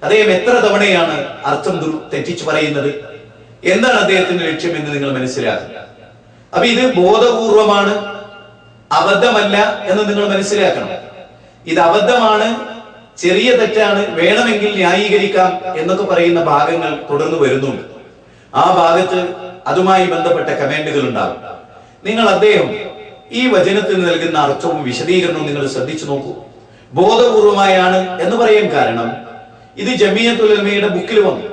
അദ്ദേഹം എത്ര തവണയാണ് അർത്ഥം തെറ്റിച്ചു പറയുന്നത്? എന്താണ് അദ്ദേഹത്തിന്റെ ലക്ഷ്യം എന്ന് നിങ്ങൾ മനസ്സിലാക്കുക. അപ്പൊ ഇത് ബോധപൂർവമാണ്, അബദ്ധമല്ല എന്ന് നിങ്ങൾ മനസ്സിലാക്കണം. ഇത് അബദ്ധമാണ്, ചെറിയ തെറ്റാണ്, വേണമെങ്കിൽ ന്യായീകരിക്കാം എന്നൊക്കെ പറയുന്ന ഭാഗങ്ങൾ തുടർന്ന് വരുന്നുണ്ട്. ആ ഭാഗത്ത് അതുമായി ബന്ധപ്പെട്ട കമന്റുകൾ ഉണ്ടാകും. നിങ്ങൾ അദ്ദേഹം ഈ വചനത്തിന് നൽകുന്ന അർത്ഥവും വിശദീകരണവും നിങ്ങൾ ശ്രദ്ധിച്ചു നോക്കൂ. ബോധപൂർവമായാണ് എന്ന് പറയാൻ കാരണം ഇത് ജമിയത്തുൽ ഉലമയുടെ ബുക്കിൽ വന്നു.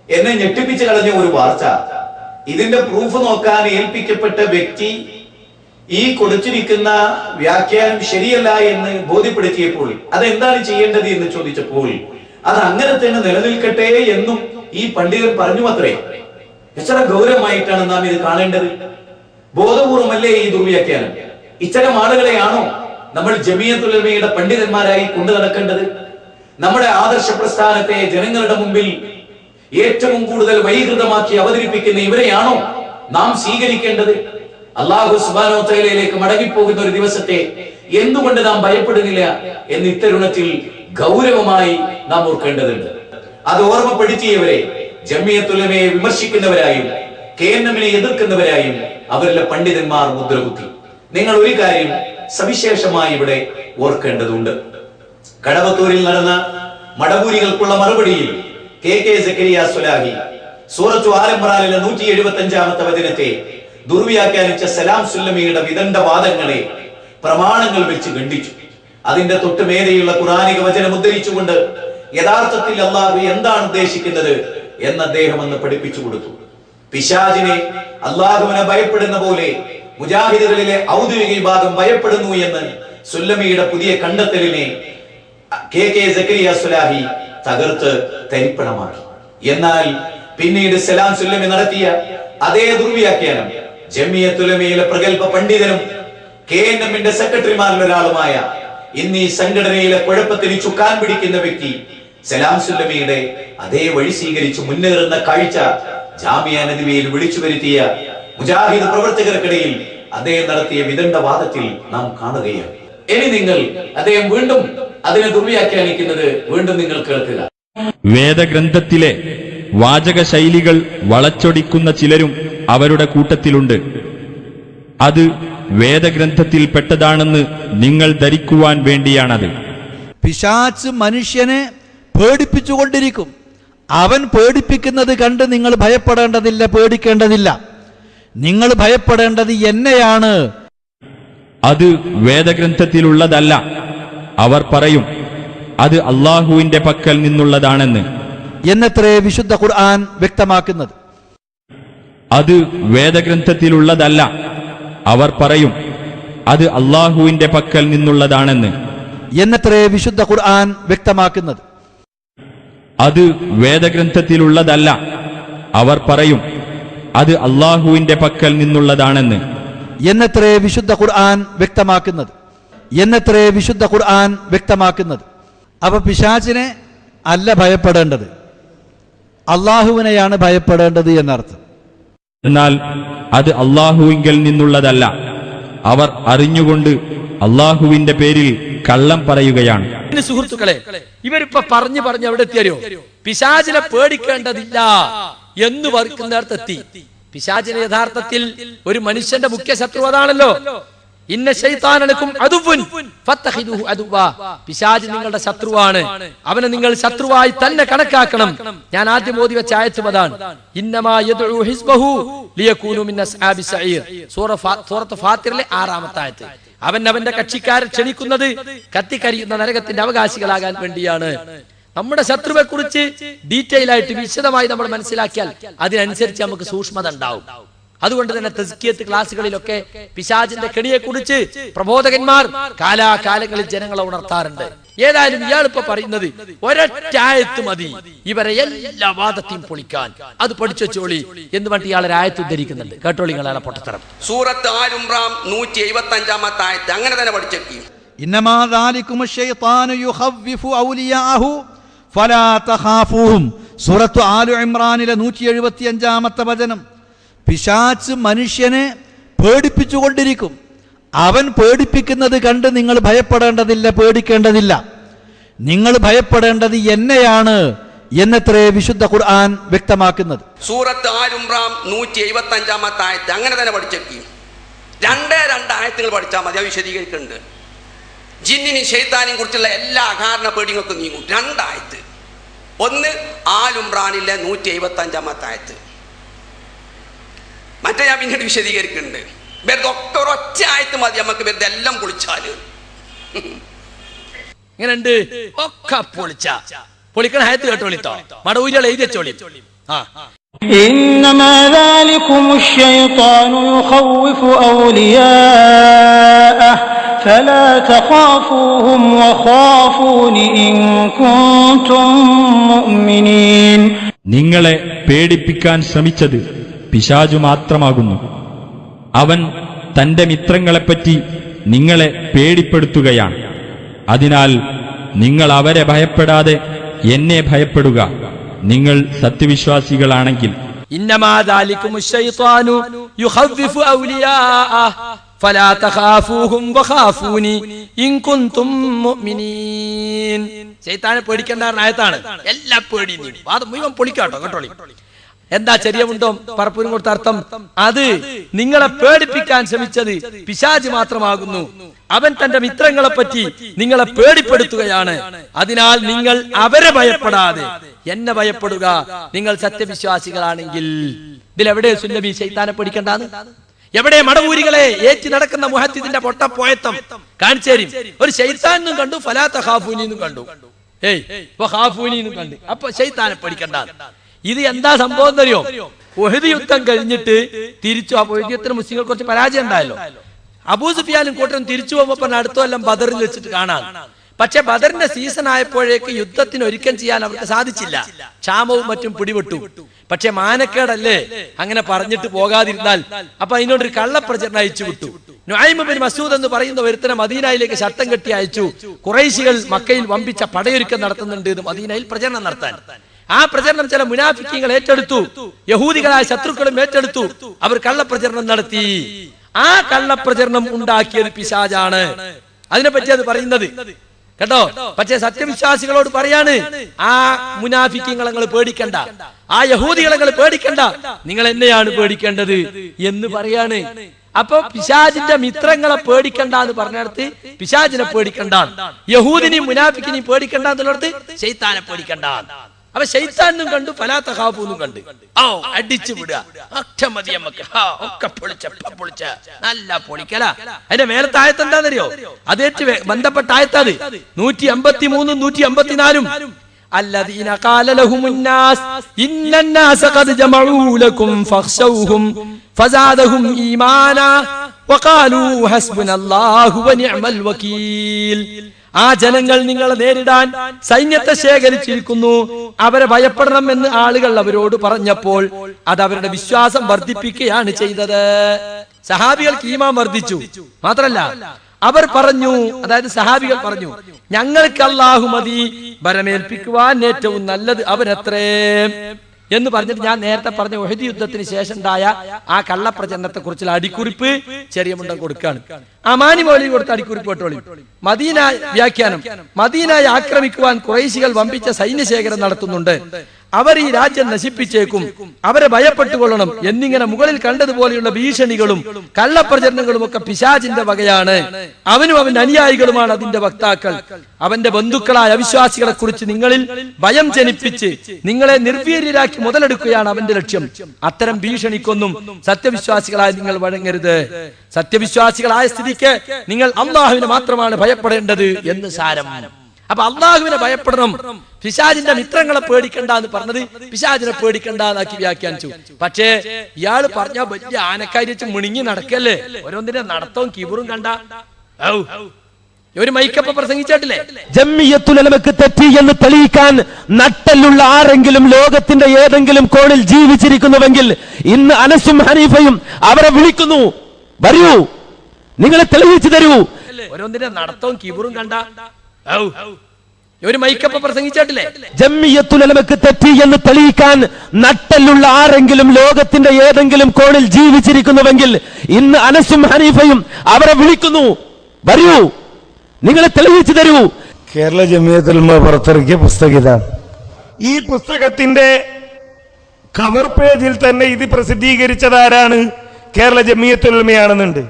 എന്നെ ഞെട്ടിപ്പിച്ച് കളഞ്ഞ ഒരു വാർത്ത ഇതിന്റെ പ്രൂഫ് നോക്കാൻ ഏൽപ്പിക്കപ്പെട്ട വ്യക്തി ഈ കൊടുത്തിരിക്കുന്ന വ്യാഖ്യാനം ശരിയല്ല എന്ന് ബോധ്യപ്പെടുത്തിയപ്പോൾ അതെന്താണ് ചെയ്യേണ്ടത് എന്ന് ചോദിച്ചപ്പോൾ അത് അങ്ങനെ തന്നെ നിലനിൽക്കട്ടെ എന്നും ഈ പണ്ഡിതൻ പറഞ്ഞു. അത്രേ എത്ര ഗൗരവമായിട്ടാണ് നാം ഇത് കാണേണ്ടത്. ബോധപൂർവമല്ലേ ഈ ദുർവ്യാഖ്യാനം? ഇത്തരം ആളുകളെയാണോ നമ്മൾ ജമിയത്തുൽ ഉലമയുടെ പണ്ഡിതന്മാരായി കൊണ്ടു നടക്കേണ്ടത്? നമ്മുടെ ആദർശ പ്രസ്ഥാനത്തെ ജനങ്ങളുടെ മുമ്പിൽ ഏറ്റവും കൂടുതൽ വൈകൃതമാക്കി അവതരിപ്പിക്കുന്ന ഇവരെയാണോ നാം സ്വീകരിക്കേണ്ടത്? അല്ലാഹു സുബ്ഹാനഹു വ തആലയിലേക്ക് മടങ്ങിപ്പോകുന്ന ഒരു ദിവസത്തെ എന്തുകൊണ്ട് നാം ഭയപ്പെടുന്നില്ല എന്ന് ഇത്തരുണത്തിൽ ഗൗരവമായി നാം ഓർക്കേണ്ടതുണ്ട്. അത് ഓർമ്മപ്പെടുത്തിയവരെ ജമിയത്തുൽ ഉലമയെ വിമർശിക്കുന്നവരായും KNM-നെ എതിർക്കുന്നവരായും അവരിലെ പണ്ഡിതന്മാർ മുദ്രകുത്തി. നിങ്ങൾ ഒരു കാര്യം സവിശേഷമായി ഇവിടെ ഓർക്കേണ്ടതുണ്ട്. കടവത്തൂരിൽ നടന്ന മടവൂരികൾക്കുള്ള മറുപടിയിൽ KK സക്കരിയ സ്വലാഹി സൂറത്തു ആൽ ഇംറാനിലെ 175-ാമത്തെ വചനത്തെ ദുർവ്യാഖ്യാനിച്ച സലാം സുല്ലമിയുടെ വിദണ്ഡവാദങ്ങളെ പ്രമാണങ്ങൾ വെച്ച് ഖണ്ഡിച്ചു. അതിന്റെ തൊട്ടുമേലെയുള്ള ഖുർആനിക വചനം ഉദ്ധരിച്ചുകൊണ്ട് യഥാർത്ഥത്തിൽ അല്ലാഹു എന്താണ് ഉദ്ദേശിക്കുന്നത് എന്ന് അദ്ദേഹം അന്ന് പഠിപ്പിച്ചു കൊടുത്തു. പിശാചിനെ അല്ലാഹുവിനെ ഭയപ്പെടുന്ന പോലെ മുജാഹിദുകളിലെ ഔദ്യോഗിക വിഭാഗം ഭയപ്പെടുന്നു എന്ന് സുല്ലമിയുടെ പുതിയ കണ്ടെത്തലിനെ KK സക്കരിയ സ്വലാഹി തകർത്ത് തരിപ്പണമാക്കി. എന്നാൽ പിന്നീട് സലാം സുല്ലമി നടത്തിയ അതേ ദുർവ്യാഖ്യാനം ജമിയത്തുൽ ഉലമയിലെ പ്രഗൽഭ പണ്ഡിതനും KNM-ന്റെ സെക്രട്ടറിമാരിൽ ഒരാളുമായ ഇന്ന് ഈ സംഘടനയിലെ കുഴപ്പത്തിന് ചുക്കാൻ പിടിക്കുന്ന വ്യക്തി സലാം സുല്ലമിയുടെ അതേ വഴി സ്വീകരിച്ച് മുന്നേറുന്ന കാഴ്ച ജാമിയ നദിവയിൽ വിളിച്ചു വരുത്തിയ മുജാഹിദ് പ്രവർത്തകർക്കിടയിൽ അദ്ദേഹം നടത്തിയ വിദണ്ഡവാദത്തിൽ നാം കാണുകയാണ്. ഇനി നിങ്ങൾ അദ്ദേഹം വീണ്ടും അതിനെ ദുർവ്യാഖ്യാനിക്കുന്നത് വീണ്ടും നിങ്ങൾ കേൾക്കുക. വേദഗ്രന്ഥത്തിലെ വാചക ശൈലികൾ വളച്ചൊടിക്കുന്ന ചിലരും അവരുടെ കൂട്ടത്തിലുണ്ട്. അത് വേദഗ്രന്ഥത്തിൽ പെട്ടതാണെന്ന് നിങ്ങൾ ധരിക്കുവാൻ വേണ്ടിയാണത്. പിശാച് മനുഷ്യനെ പേടിപ്പിച്ചുകൊണ്ടിരിക്കും. അവൻ പേടിപ്പിക്കുന്നത് കണ്ട് നിങ്ങൾ ഭയപ്പെടേണ്ടതില്ല, പേടിക്കേണ്ടതില്ല. നിങ്ങൾ ഭയപ്പെടേണ്ടത് എന്നെയാണ്. അത് വേദഗ്രന്ഥത്തിലുള്ളതല്ല. അവർ പറയും അത് അല്ലാഹുവിന്റെ പക്കൽ നിന്നുള്ളതാണെന്ന്. എന്നത്രേ വിശുദ്ധ ഖുർആൻ വ്യക്തമാക്കുന്നത്. അത് വേദഗ്രന്ഥത്തിലുള്ളതല്ല. അവർ പറയും അത് അല്ലാഹുവിന്റെ പക്കൽ നിന്നുള്ളതാണെന്ന്. എന്നത്രേ വിശുദ്ധ ഖുർആൻ വ്യക്തമാക്കുന്നത്. അത് വേദഗ്രന്ഥത്തിലുള്ളതല്ല. അവർ പറയും അത് അല്ലാഹുവിന്റെ പക്കൽ നിന്നുള്ളതാണെന്ന്. എന്നത്രേ വിശുദ്ധ ഖുർആൻ വ്യക്തമാക്കുന്നത്. എന്നത്രേ വിശുദ്ധ ഖുർആൻ വ്യക്തമാക്കുന്നത്. അപ്പൊ പിശാചിനെ അല്ല ഭയപ്പെടേണ്ടത്, അള്ളാഹുവിനെയാണ് ഭയപ്പെടേണ്ടത് എന്നർത്ഥം. എന്നാൽ അത് അല്ലാഹുവിങ്കൽ നിന്നുള്ളതല്ല. അവർ അറിഞ്ഞുകൊണ്ട് അല്ലാഹുവിന്റെ പേരിൽ കള്ളം പറയുകയാണ്. സുഹൃത്തുക്കളെ, ഇവരിപ്പോ പറഞ്ഞു അവിടെ എത്തിയോ? പിശാചിനെ പേടിക്കേണ്ടതില്ല എന്ന് വർക്കുന്നിടത്തെത്തി. പിശാചിനെ യഥാർത്ഥത്തിൽ ഒരു മനുഷ്യന്റെ മുഖ്യ ശത്രു അതാണല്ലോ. ഇന്ന ശൈത്താനലക്കും അദുവ്വൻ ഫത്തഖിദുഹു അദുവ്വാ. പിശാച് നിങ്ങളുടെ ശത്രുവാണ്, അവനെ നിങ്ങൾ ശത്രുവായി തന്നെ കണക്കാക്കണം. ഞാൻ ആദ്യം ഓതി വെച്ച ആയത്ത് അതാണ്. ഇന്നമാ യദ്ഉ ഹിസ്ബഹു ലിയകൂനു മിൻ അസ്ഹാബി സഈർ. സൂറത്ത് ഫാത്തിറിലെ 6-ാമത്തെ ആയത്ത്. അവൻ അവന്റെ കക്ഷിക്കാരെ ക്ഷണിക്കുന്നത് കത്തിക്കരിയുന്ന നരകത്തിന്റെ അവകാശികളാകാൻ വേണ്ടിയാണ്. നമ്മുടെ ശത്രുവെ കുറിച്ച് ഡീറ്റെയിൽ ആയിട്ട് വിശദമായി നമ്മൾ മനസ്സിലാക്കിയാൽ അതിനനുസരിച്ച് നമുക്ക് സൂക്ഷ്മത ഉണ്ടാവും. അതുകൊണ്ട് തന്നെ തസ്കിയത്ത് ക്ലാസുകളിലൊക്കെ പിശാചിന്റെ കെണിയെ കുറിച്ച് പ്രബോധകന്മാർ കാലാകാലങ്ങളിൽ ജനങ്ങളെ ഉണർത്താറുണ്ട്. ഏതായാലും ഇയാളിപ്പോ പറയുന്നത് ഒരൊറ്റ ആയത്ത് മതി ഇവരെ എല്ലാ വാദത്തെയും പൊളിക്കാൻ, അത് പഠിച്ചു വെച്ചോളി എന്ന് പറഞ്ഞിട്ട് ഇയാളൊരു ആയത്ത് ഉദ്ധരിക്കുന്നുണ്ട്. കേട്ടോളി നിങ്ങളെ പൊട്ടത്തരം. സൂറത്ത് ആൽ ഇംറാൻ 175-ാമത്തെ ആയത്ത് അങ്ങനെ തന്നെ പഠിച്ചേക്കി. ഇന്നമാ ദാലികുമു ശൈത്താനു യുഖവ്വിഫു ഔലിയാഹു ഫലാ തഖാഫൂഹും. സൂറത്ത് ആൽ ഇംറാനിലെ 175-ാമത്തെ വചനം. പിശാച് മനുഷ്യനെ പേടിപ്പിച്ചുകൊണ്ടിരിക്കും. അവൻ പേടിപ്പിക്കുന്നത് കണ്ട് നിങ്ങൾ ഭയപ്പെടേണ്ടതില്ല, പേടിക്കേണ്ടതില്ല. നിങ്ങൾ ഭയപ്പെടേണ്ടത് എന്നെയാണ് എന്നത്രേ വിശുദ്ധ ഖുർആൻ വ്യക്തമാക്കുന്നത്. സൂറത്ത് ആൽ ഇംറാൻ 175-ാമത്തെ ആയത്ത് അങ്ങനെ തന്നെ പഠിച്ചേക്കി. രണ്ടേ ആയത്തുകൾ പഠിച്ചാൽ മതി, അത് വിശദീകരിക്കുന്നുണ്ട്. ജിന്നിനും ശൈത്താനെയും കുറിച്ചുള്ള എല്ലാ അകാരണ പേടികൾക്കും നീങ്ങും. 2 ആയത്ത്. ഒന്ന് ആൽ ഇംറാനിലെ 175-ാമത്തെ ആയത്ത്. മറ്റേ ഞാൻ പിന്നീട് വിശദീകരിക്കുന്നുണ്ട്. വെറുതെ ഒക്കെ ഒരൊറ്റ ആയത്ത് മതി നമുക്ക് വെറുതെ എല്ലാം പൊളിച്ചാല്. ഇങ്ങനെയുണ്ട് ഒക്കെ പൊളിക്കണ ആയത്ത് കേട്ടോളിട്ടോ. മടവൂരികൾ എഴുതി വെച്ചോളി. إنما ذلكم الشيطان يخوف أولياءه فلا تخافوهم وخافون إن كنتم مؤمنين. നിങ്ങളെ പേടിപ്പിക്കാൻ ശ്രമിച്ചത് പിശാചു മാത്രമാകുന്നു. അവൻ തന്റെ മിത്രങ്ങളെപ്പറ്റി നിങ്ങളെ പേടിപ്പെടുത്തുകയാണ്. അതിനാൽ നിങ്ങൾ അവരെ ഭയപ്പെടാതെ എന്നെ ഭയപ്പെടുക, നിങ്ങൾ സത്യവിശ്വാസികളാണെങ്കിൽ. ഇന്നമാ ദാലികുമുശ് ശൈത്വാനു യുഖവ്വിഫു ഔലിയാഅഹ് ഫലാ തഖാഫൂഹും വഖാഫൂനി ഇൻ കുൻതും മുഅ്മിനീൻ. ശൈത്താനെ പേടിക്കേണ്ട ആയത്താണ്. എല്ലാ പേടിയും അത് മുഴുവൻ പൊളിക്കാട്ടോ കേട്ടോളി. എന്താ ചെറിയമുണ്ടോ പറപ്പൂരും കൊടുത്ത അർത്ഥം? അത് നിങ്ങളെ പേടിപ്പിക്കാൻ ശ്രമിച്ചത് പിശാച് മാത്രമാകുന്നു. അവൻ തന്റെ മിത്രങ്ങളെ പറ്റി നിങ്ങളെ പേടിപ്പെടുത്തുകയാണ്. അതിനാൽ നിങ്ങൾ അവരെ ഭയപ്പെടാതെ എന്നെ ഭയപ്പെടുക, നിങ്ങൾ സത്യവിശ്വാസികളാണെങ്കിൽ. ഇതിലെവിടെ സുന്നബി ശൈത്താനെ പേടിക്കണ്ടാന്ന്? എവിടെ മടവൂരികളെ ഏറ്റി നടക്കുന്ന മുഹദ്ദിദിന്റെ പൊട്ടപ്പോയത്തം കാണിച്ചേരും. ഒരു ശൈത്താനും കണ്ടു, ഫലാ തഖാഫൂനിന്നും കണ്ടു, വഖാഫൂനിന്നും കണ്ടു. അപ്പൊ ശൈത്താനെ പേടിക്കണ്ട. ഇത് എന്താ സംഭവം എന്നറിയോ? ഉഹദ് യുദ്ധം കഴിഞ്ഞിട്ട് തിരിച്ചു. ആ യുദ്ധത്തിന് മുസ്ലിങ്ങൾ കുറച്ച് പരാജയം ഉണ്ടായല്ലോ. അബൂ സുഫിയാനും കൂട്ടരും തിരിച്ചു പോകുമ്പോ അടുത്ത കൊല്ലം ബദറിൽ വെച്ചിട്ട് കാണാം. പക്ഷെ ബദറിന്റെ സീസൺ ആയപ്പോഴേക്ക് യുദ്ധത്തിന് ഒരുക്കം ചെയ്യാൻ അവർക്ക് സാധിച്ചില്ല. ക്ഷാമവും മറ്റും പിടിപെട്ടു. പക്ഷെ മാനക്കേടല്ലേ അങ്ങനെ പറഞ്ഞിട്ട് പോകാതിരുന്നാൽ. അപ്പൊ അതിനോടൊരു കള്ളപ്രചരണം അയച്ചു വിട്ടു. നുഐം ബിൻ മസൂദ് എന്ന് പറയുന്ന ഒരുത്തനെ മദീനയിലേക്ക് ശട്ടം കെട്ടി അയച്ചു. ഖുറൈശികൾ മക്കയിൽ വമ്പിച്ച പടയൊരുക്കം നടത്തുന്നുണ്ട് എന്ന് മദീനയിൽ പ്രചരണം നടത്താൻ. ആ പ്രചരണം ചില മുനാഫിക്കീങ്ങൾ ഏറ്റെടുത്തു. യഹൂദികളായ ശത്രുക്കളും ഏറ്റെടുത്തു. അവർ കള്ളപ്രചരണം നടത്തി. ആ കള്ളപ്രചരണം ഉണ്ടാക്കിയത് പിശാചാണ്. അതിനെപ്പറ്റി അത് പറയുന്നത് കേട്ടോ. പക്ഷേ സത്യവിശ്വാസികളോട് പറയാണ്, ആ മുനാഫിക്കീങ്ങളെ നിങ്ങൾ പേടിക്കണ്ട, ആ യഹൂദികളെ നിങ്ങൾ പേടിക്കണ്ട, നിങ്ങൾ എന്നെയാണ് പേടിക്കേണ്ടത് എന്ന് പറയാണ്. അപ്പൊ പിശാചിന്റെ മിത്രങ്ങളെ പേടിക്കണ്ട എന്ന് പറഞ്ഞിടത്ത് പിശാചിനെ പേടിക്കണ്ട, യഹൂദിനെയും മുനാഫിക്കിനെയും പേടിക്കണ്ട എന്നുള്ളത് ശൈത്താനെ പേടിക്കണ്ട. അപ്പൊ ശൈത്താനും കണ്ടു, ഫലാ തഖാഫൂന്നും കണ്ടു. ഓ അടിച്ചു വിടുക, ഒറ്റ മതി നമുക്ക്, ഒക്കെ പൊളിച്ച നല്ല പൊളിക്കല. അതിന്റെ മേലത്തെ ആയത്ത് എന്താണെന്നറിയോ? അതേറ്റ് ബന്ധപ്പെട്ട ആയത്തത് 153 154. الذين قال لهم الناس إن الناس قد جمعوا لكم فاخشوهم فزادهم إيمانا وقالوا حسبنا الله ونعم الوكيل. ആ ജനങ്ങൾ നിങ്ങളെ നേരിടാൻ സൈന്യത്തെ ശേഖരിച്ചിരിക്കുന്നു, അവരെ ഭയപ്പെടണമെന്ന് ആളുകൾ അവരോട് പറഞ്ഞപ്പോൾ അത് അവരുടെ വിശ്വാസം വർദ്ധിപ്പിക്കുകയാണ് ചെയ്തത്. സഹാബികൾക്ക് ഈമാൻ വർദ്ധിച്ചു. മാത്രല്ല അവർ പറഞ്ഞു, അതായത് സഹാബികൾ പറഞ്ഞു, ഞങ്ങൾക്ക് അല്ലാഹു മതി, ഭരമേൽപ്പിക്കുവാൻ ഏറ്റവും നല്ലത് അവനത്രേ എന്ന് പറഞ്ഞിട്ട് ഞാൻ നേരത്തെ പറഞ്ഞ ഉഹദ് യുദ്ധത്തിന് ശേഷം ഉണ്ടായ ആ കള്ളപ്രചരണത്തെ കുറിച്ചുള്ള അടിക്കുറിപ്പ് ചെറിയ മുണ്ടം കൊടുക്കാണ്. അമാനി മൗലവി കൊടുത്ത അടിക്കുറിപ്പ് കേട്ടോളി. മദീന വ്യാഖ്യാനം. മദീനയെ ആക്രമിക്കുവാൻ ഖുറൈശികൾ വമ്പിച്ച സൈന്യശേഖരം നടത്തുന്നുണ്ട്. അവർ ഈ രാജ്യം നശിപ്പിച്ചേക്കും, അവരെ ഭയപ്പെട്ടുകൊള്ളണം എന്നിങ്ങനെ മുകളിൽ കണ്ടതുപോലെയുള്ള ഭീഷണികളും കള്ളപ്രചരണങ്ങളും ഒക്കെ പിശാചിന്റെ വകയാണ്. അവനും അവന്റെ അനുയായികളുമാണ് അതിന്റെ വക്താക്കൾ. അവന്റെ ബന്ധുക്കളായ അവിശ്വാസികളെ കുറിച്ച് നിങ്ങളിൽ ഭയം ജനിപ്പിച്ച് നിങ്ങളെ നിർവീര്യരാക്കി മുതലെടുക്കുകയാണ് അവന്റെ ലക്ഷ്യം. അത്തരം ഭീഷണിക്കൊന്നും സത്യവിശ്വാസികളായ നിങ്ങൾ വഴങ്ങരുത്. സത്യവിശ്വാസികളായ സ്ഥിതിക്ക് നിങ്ങൾ അല്ലാഹുവിനെ മാത്രമാണ് ഭയപ്പെടേണ്ടത് എന്ന് സാരം. അപ്പൊ അള്ളാഹുവിനെ ഭയപ്പെടണം, പിശാചിന്റെ മിത്രങ്ങളെ പേടിക്കണ്ട എന്ന് പറഞ്ഞത് പിശാചിനെ പേടിക്കണ്ട എന്നാക്കി വ്യാഖ്യാനിച്ചു. പക്ഷേ ഇയാള് പറഞ്ഞ വലിയ ആനക്കാരി വെച്ച് മുണിങ്ങി നടക്കല്ലേ, ഓരോന്നിന്റെ നടത്തവും കിബറും കണ്ട. ഒരു മൈക്കപ്പ പ്രസംഗിച്ചിട്ടില്ലേ, ജംഇയ്യത്തുൽ ഉലമക്ക് തെറ്റി എന്ന് തെളിയിക്കാൻ നട്ടലുള്ള ആരെങ്കിലും ലോകത്തിന്റെ ഏതെങ്കിലും കോണിൽ ജീവിച്ചിരിക്കുന്നുവെങ്കിൽ ഇന്ന് അനസും ഹനീഫയും അവരെ വിളിക്കുന്നു, വരൂ നിങ്ങളെ തെളിയിച്ചു തരൂ. ഓരോന്നിന്റെ നടത്തവും കിബറും കണ്ട. ഒരു മൈക്കപ്പ പ്രസംഗിച്ചിട്ടില്ലേ, ജംഇയ്യത്തുൽ ഉലമക്ക് തെറ്റി എന്ന് തെളിയിക്കാൻ നട്ടലുള്ള ആരെങ്കിലും ലോകത്തിന്റെ ഏതെങ്കിലും കോണിൽ ജീവിച്ചിരിക്കുന്നുവെങ്കിൽ ഇന്ന് അനസും ഹനീഫയും അവരെ വിളിക്കുന്നു, വരൂ നിങ്ങളെ തെളിയിച്ചു തരൂ. കേരള ജംഇയ്യത്തുൽ ഉലമ പുറത്തിറക്കിയ പുസ്തകം ഇതാണ്. ഈ പുസ്തകത്തിന്റെ കവർ പേജിൽ തന്നെ ഇത് പ്രസിദ്ധീകരിച്ചതാരാണ്? കേരള ജംഇയ്യത്തുൽ ഉലമയാണെന്നുണ്ട്.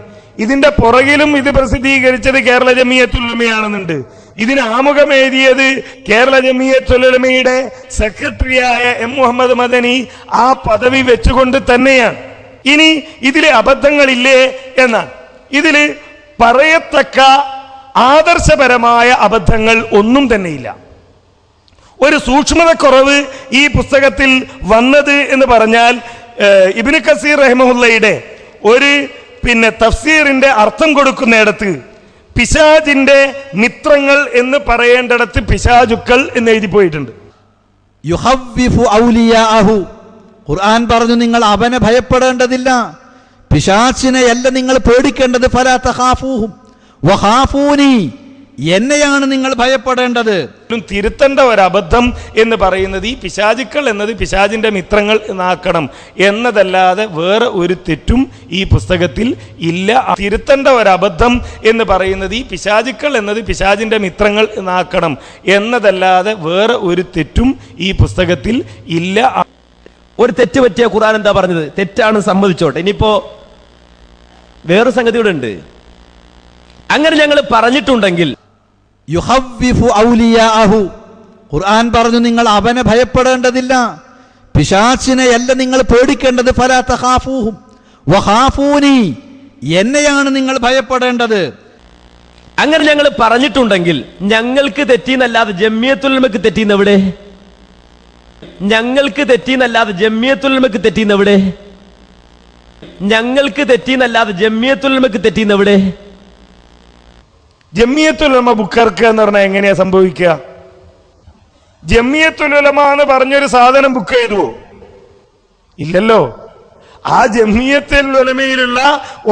ഇതിന്റെ പുറകിലും ഇത് പ്രസിദ്ധീകരിച്ചത് കേരള ജംഇയ്യത്തുൽ ഉലമയാണെന്നുണ്ട്. ഇതിന് ആമുഖം എഴുതിയത് കേരള ജംഇയ്യത്തുൽ ഉലമയുടെ സെക്രട്ടറിയായ എം മുഹമ്മദ് മദനി ആ പദവി വെച്ചുകൊണ്ട് തന്നെയാണ്. ഇനി ഇതിലെ അബദ്ധങ്ങളില്ലേ എന്നാണ്. ഇതില് പറയത്തക്ക ആദർശപരമായ അബദ്ധങ്ങൾ ഒന്നും തന്നെയില്ല. ഒരു സൂക്ഷ്മതക്കുറവ് ഈ പുസ്തകത്തിൽ വന്നത് എന്ന് പറഞ്ഞാൽ ഇബ്നു കസീർ റഹിമഹുല്ലയുടെ ഒരു തഫ്സീറിന്റെ അർത്ഥം കൊടുക്കുന്നിടത്ത് പിശാചിന്റെ മിത്രങ്ങൾ എന്ന് പറയേണ്ടിടത്ത് പിശാചുക്കൾ എന്ന് എഴുതി പോയിട്ടുണ്ട്. യുഹവ്വിഫു ഔലിയാഅഹു, ഖുർആൻ പറഞ്ഞു നിങ്ങൾ അവനെ ഭയപ്പെടേണ്ടതില്ല, പിശാചിനെയല്ല നിങ്ങൾ പേടിക്കേണ്ടത്. ഫലാ തഖാഫൂഹും വഖാഫൂനി, എന്നെയാണ് നിങ്ങൾ ഭയപ്പെടേണ്ടത്. തിരുത്തേണ്ട ഒരബദ്ധം എന്ന് പറയുന്നത് ഈ പിശാചുക്കൾ എന്നത് പിശാചിന്റെ മിത്രങ്ങൾ എന്നാക്കണം എന്നതല്ലാതെ വേറെ ഒരു തെറ്റും ഈ പുസ്തകത്തിൽ ഇല്ല. തിരുത്തേണ്ട ഒരബദ്ധം എന്ന് പറയുന്നത് ഈ പിശാചുക്കൾ എന്നത് പിശാചിന്റെ മിത്രങ്ങൾ എന്നാക്കണം എന്നതല്ലാതെ വേറെ ഒരു തെറ്റും ഈ പുസ്തകത്തിൽ ഇല്ല. ഒരു തെറ്റ് പറ്റിയ ഖുർആൻ എന്താ പറഞ്ഞത്? തെറ്റാണ്, സമ്മതിച്ചോട്ടെ. ഇനിയിപ്പോ വേറെ സംഗതി കൂടെ ഉണ്ട്. അങ്ങനെ ഞങ്ങൾ പറഞ്ഞിട്ടുണ്ടെങ്കിൽ യുഹവ്വിഫു ഔലിയാഅഹു, ഖുർആൻ പറഞ്ഞു നിങ്ങൾ അവനെ ഭയപ്പെടേണ്ടതില്ല, പിശാചിനെയല്ല നിങ്ങൾ പേടിക്കേണ്ടത്. ഫലാ തഖാഫൂഹും വഖാഫൂനി, എന്നെയാണ് നിങ്ങൾ ഭയപ്പെടേണ്ടത്. അങ്ങനെ ഞങ്ങൾ പറഞ്ഞിട്ടുണ്ടെങ്കിൽ ഞങ്ങൾക്ക് തെറ്റിന്നല്ലാതെ ജമിയത്തുൽ ഉലമക്ക് തെറ്റിയെന്നെവിടെ? ഞങ്ങൾക്ക് തെറ്റിന്നല്ലാതെ ജമിയത്തുൽ ഉലമക്ക് തെറ്റിയെന്നെവിടെ? ഞങ്ങൾക്ക് തെറ്റിന്നല്ലാതെ ജമിയത്തുൽ ഉലമക്ക് തെറ്റിയെന്നെവിടെ? ജമിയത്തുൽ ഉലമ ബുക്കിറക്കുക എന്ന് പറഞ്ഞാൽ എങ്ങനെയാ സംഭവിക്കുക? ജമിയത്തുൽ ഉലമ എന്ന് പറഞ്ഞൊരു സാധനം ബുക്ക് ചെയ്തുവോ? ഇല്ലല്ലോ. ആ ജമിയത്തുൽ ഉലമയിലുള്ള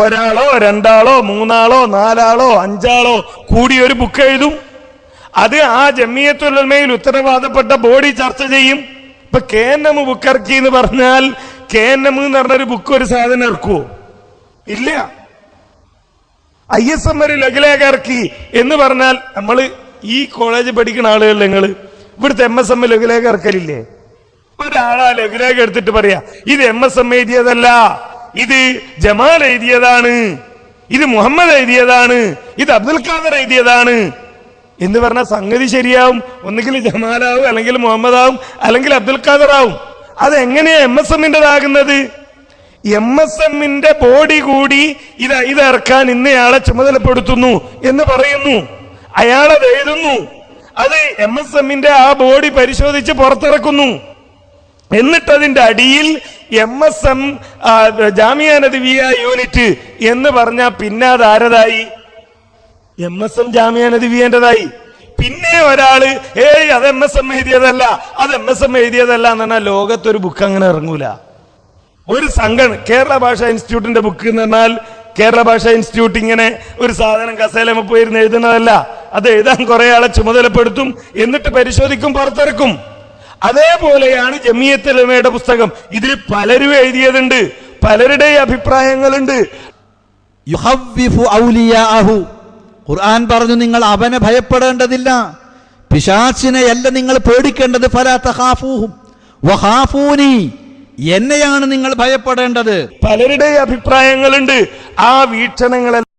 ഒരാളോ രണ്ടാളോ മൂന്നാളോ നാലാളോ അഞ്ചാളോ കൂടി ഒരു ബുക്ക് എഴുതും. അത് ആ ജമിയത്തുൽ ഉലമയിൽ ഉത്തരവാദപ്പെട്ട ബോഡി ചർച്ച ചെയ്യും. ഇപ്പൊ KNM ബുക്കിറക്കി എന്ന് പറഞ്ഞാൽ KNM എന്ന് പറഞ്ഞൊരു ബുക്ക് ഒരു സാധനം ഇറക്കുവോ? ഇല്ല. ISM ഒരു ലഘുലേഖ ഇറക്കി എന്ന് പറഞ്ഞാൽ നമ്മള് ഈ കോളേജ് പഠിക്കുന്ന ആളുകൾ നിങ്ങൾ ഇവിടുത്തെ MSM ലഘുലേഖ ഇറക്കലില്ലേ? ഒരാളാ ലഘുലേഖ എടുത്തിട്ട് പറയാ ഇത് MSM എഴുതിയതല്ല, ഇത് ജമാൽ എഴുതിയതാണ്, ഇത് മുഹമ്മദ് എഴുതിയതാണ്, ഇത് അബ്ദുൽ ഖാദർ എഴുതിയതാണ് എന്ന് പറഞ്ഞാൽ സംഗതി ശരിയാവും. ഒന്നുകിൽ ജമാലാവും, അല്ലെങ്കിൽ മുഹമ്മദാവും, അല്ലെങ്കിൽ അബ്ദുൽ ഖാദർ ആവും. അതെങ്ങനെയാ MSMന്റേതാകുന്നത്? MSMന്റെ ബോഡി കൂടി ഇറക്കാൻ ഇന്നയാളെ ചുമതലപ്പെടുത്തുന്നു എന്ന് പറയുന്നു. അയാളത് എഴുതുന്നു. അത് MSMന്റെ ആ ബോഡി പരിശോധിച്ച് പുറത്തിറക്കുന്നു. എന്നിട്ടതിന്റെ അടിയിൽ MSM ജാമിയ നദവിയ യൂണിറ്റ് എന്ന് പറഞ്ഞാൽ പിന്നെ അത് ആരതായി? MSM ജാമിയ നദവിയന്റേതായി. പിന്നെ ഒരാള് അത് MSM എഴുതിയതല്ല, അത് MSM എഴുതിയതല്ല എന്ന് പറഞ്ഞാൽ ലോകത്തൊരു ബുക്ക് അങ്ങനെ ഇറങ്ങൂല. ഒരു സംഘം കേരള ഭാഷാ ഇൻസ്റ്റിറ്റ്യൂട്ടിന്റെ ബുക്ക് എന്ന് പറഞ്ഞാൽ കേരള ഭാഷാ ഇൻസ്റ്റിറ്റ്യൂട്ട് ഇങ്ങനെ ഒരു സാധനം കസേലമ പോയിരുന്ന് എഴുതുന്നതല്ല. അത് എഴുതാൻ കുറെ ആളെ ചുമതലപ്പെടുത്തും, എന്നിട്ട് പരിശോധിക്കും, പുറത്തിറക്കും. അതേപോലെയാണ് ജമിയത്തുൽ ഉലമയുടെ പുസ്തകം. ഇതിൽ പലരും എഴുതിയതുണ്ട്, പലരുടെ അഭിപ്രായങ്ങളുണ്ട്. യുഹവ്വിഫു ഔലിയാഅഹു, ഖുർആൻ പറഞ്ഞു നിങ്ങൾ അവനെ ഭയപ്പെടേണ്ടതില്ല, പിശാചിനെയല്ല നിങ്ങൾ പേടിക്കേണ്ടത്. ഫലാ തഖാഫൂഹും വഖാഫൂനി, എന്നെയാണ് നിങ്ങൾ ഭയപ്പെടേണ്ടത്. പലരുടെ അഭിപ്രായങ്ങളുണ്ട്. ആ വീക്ഷണങ്ങളെല്ലാം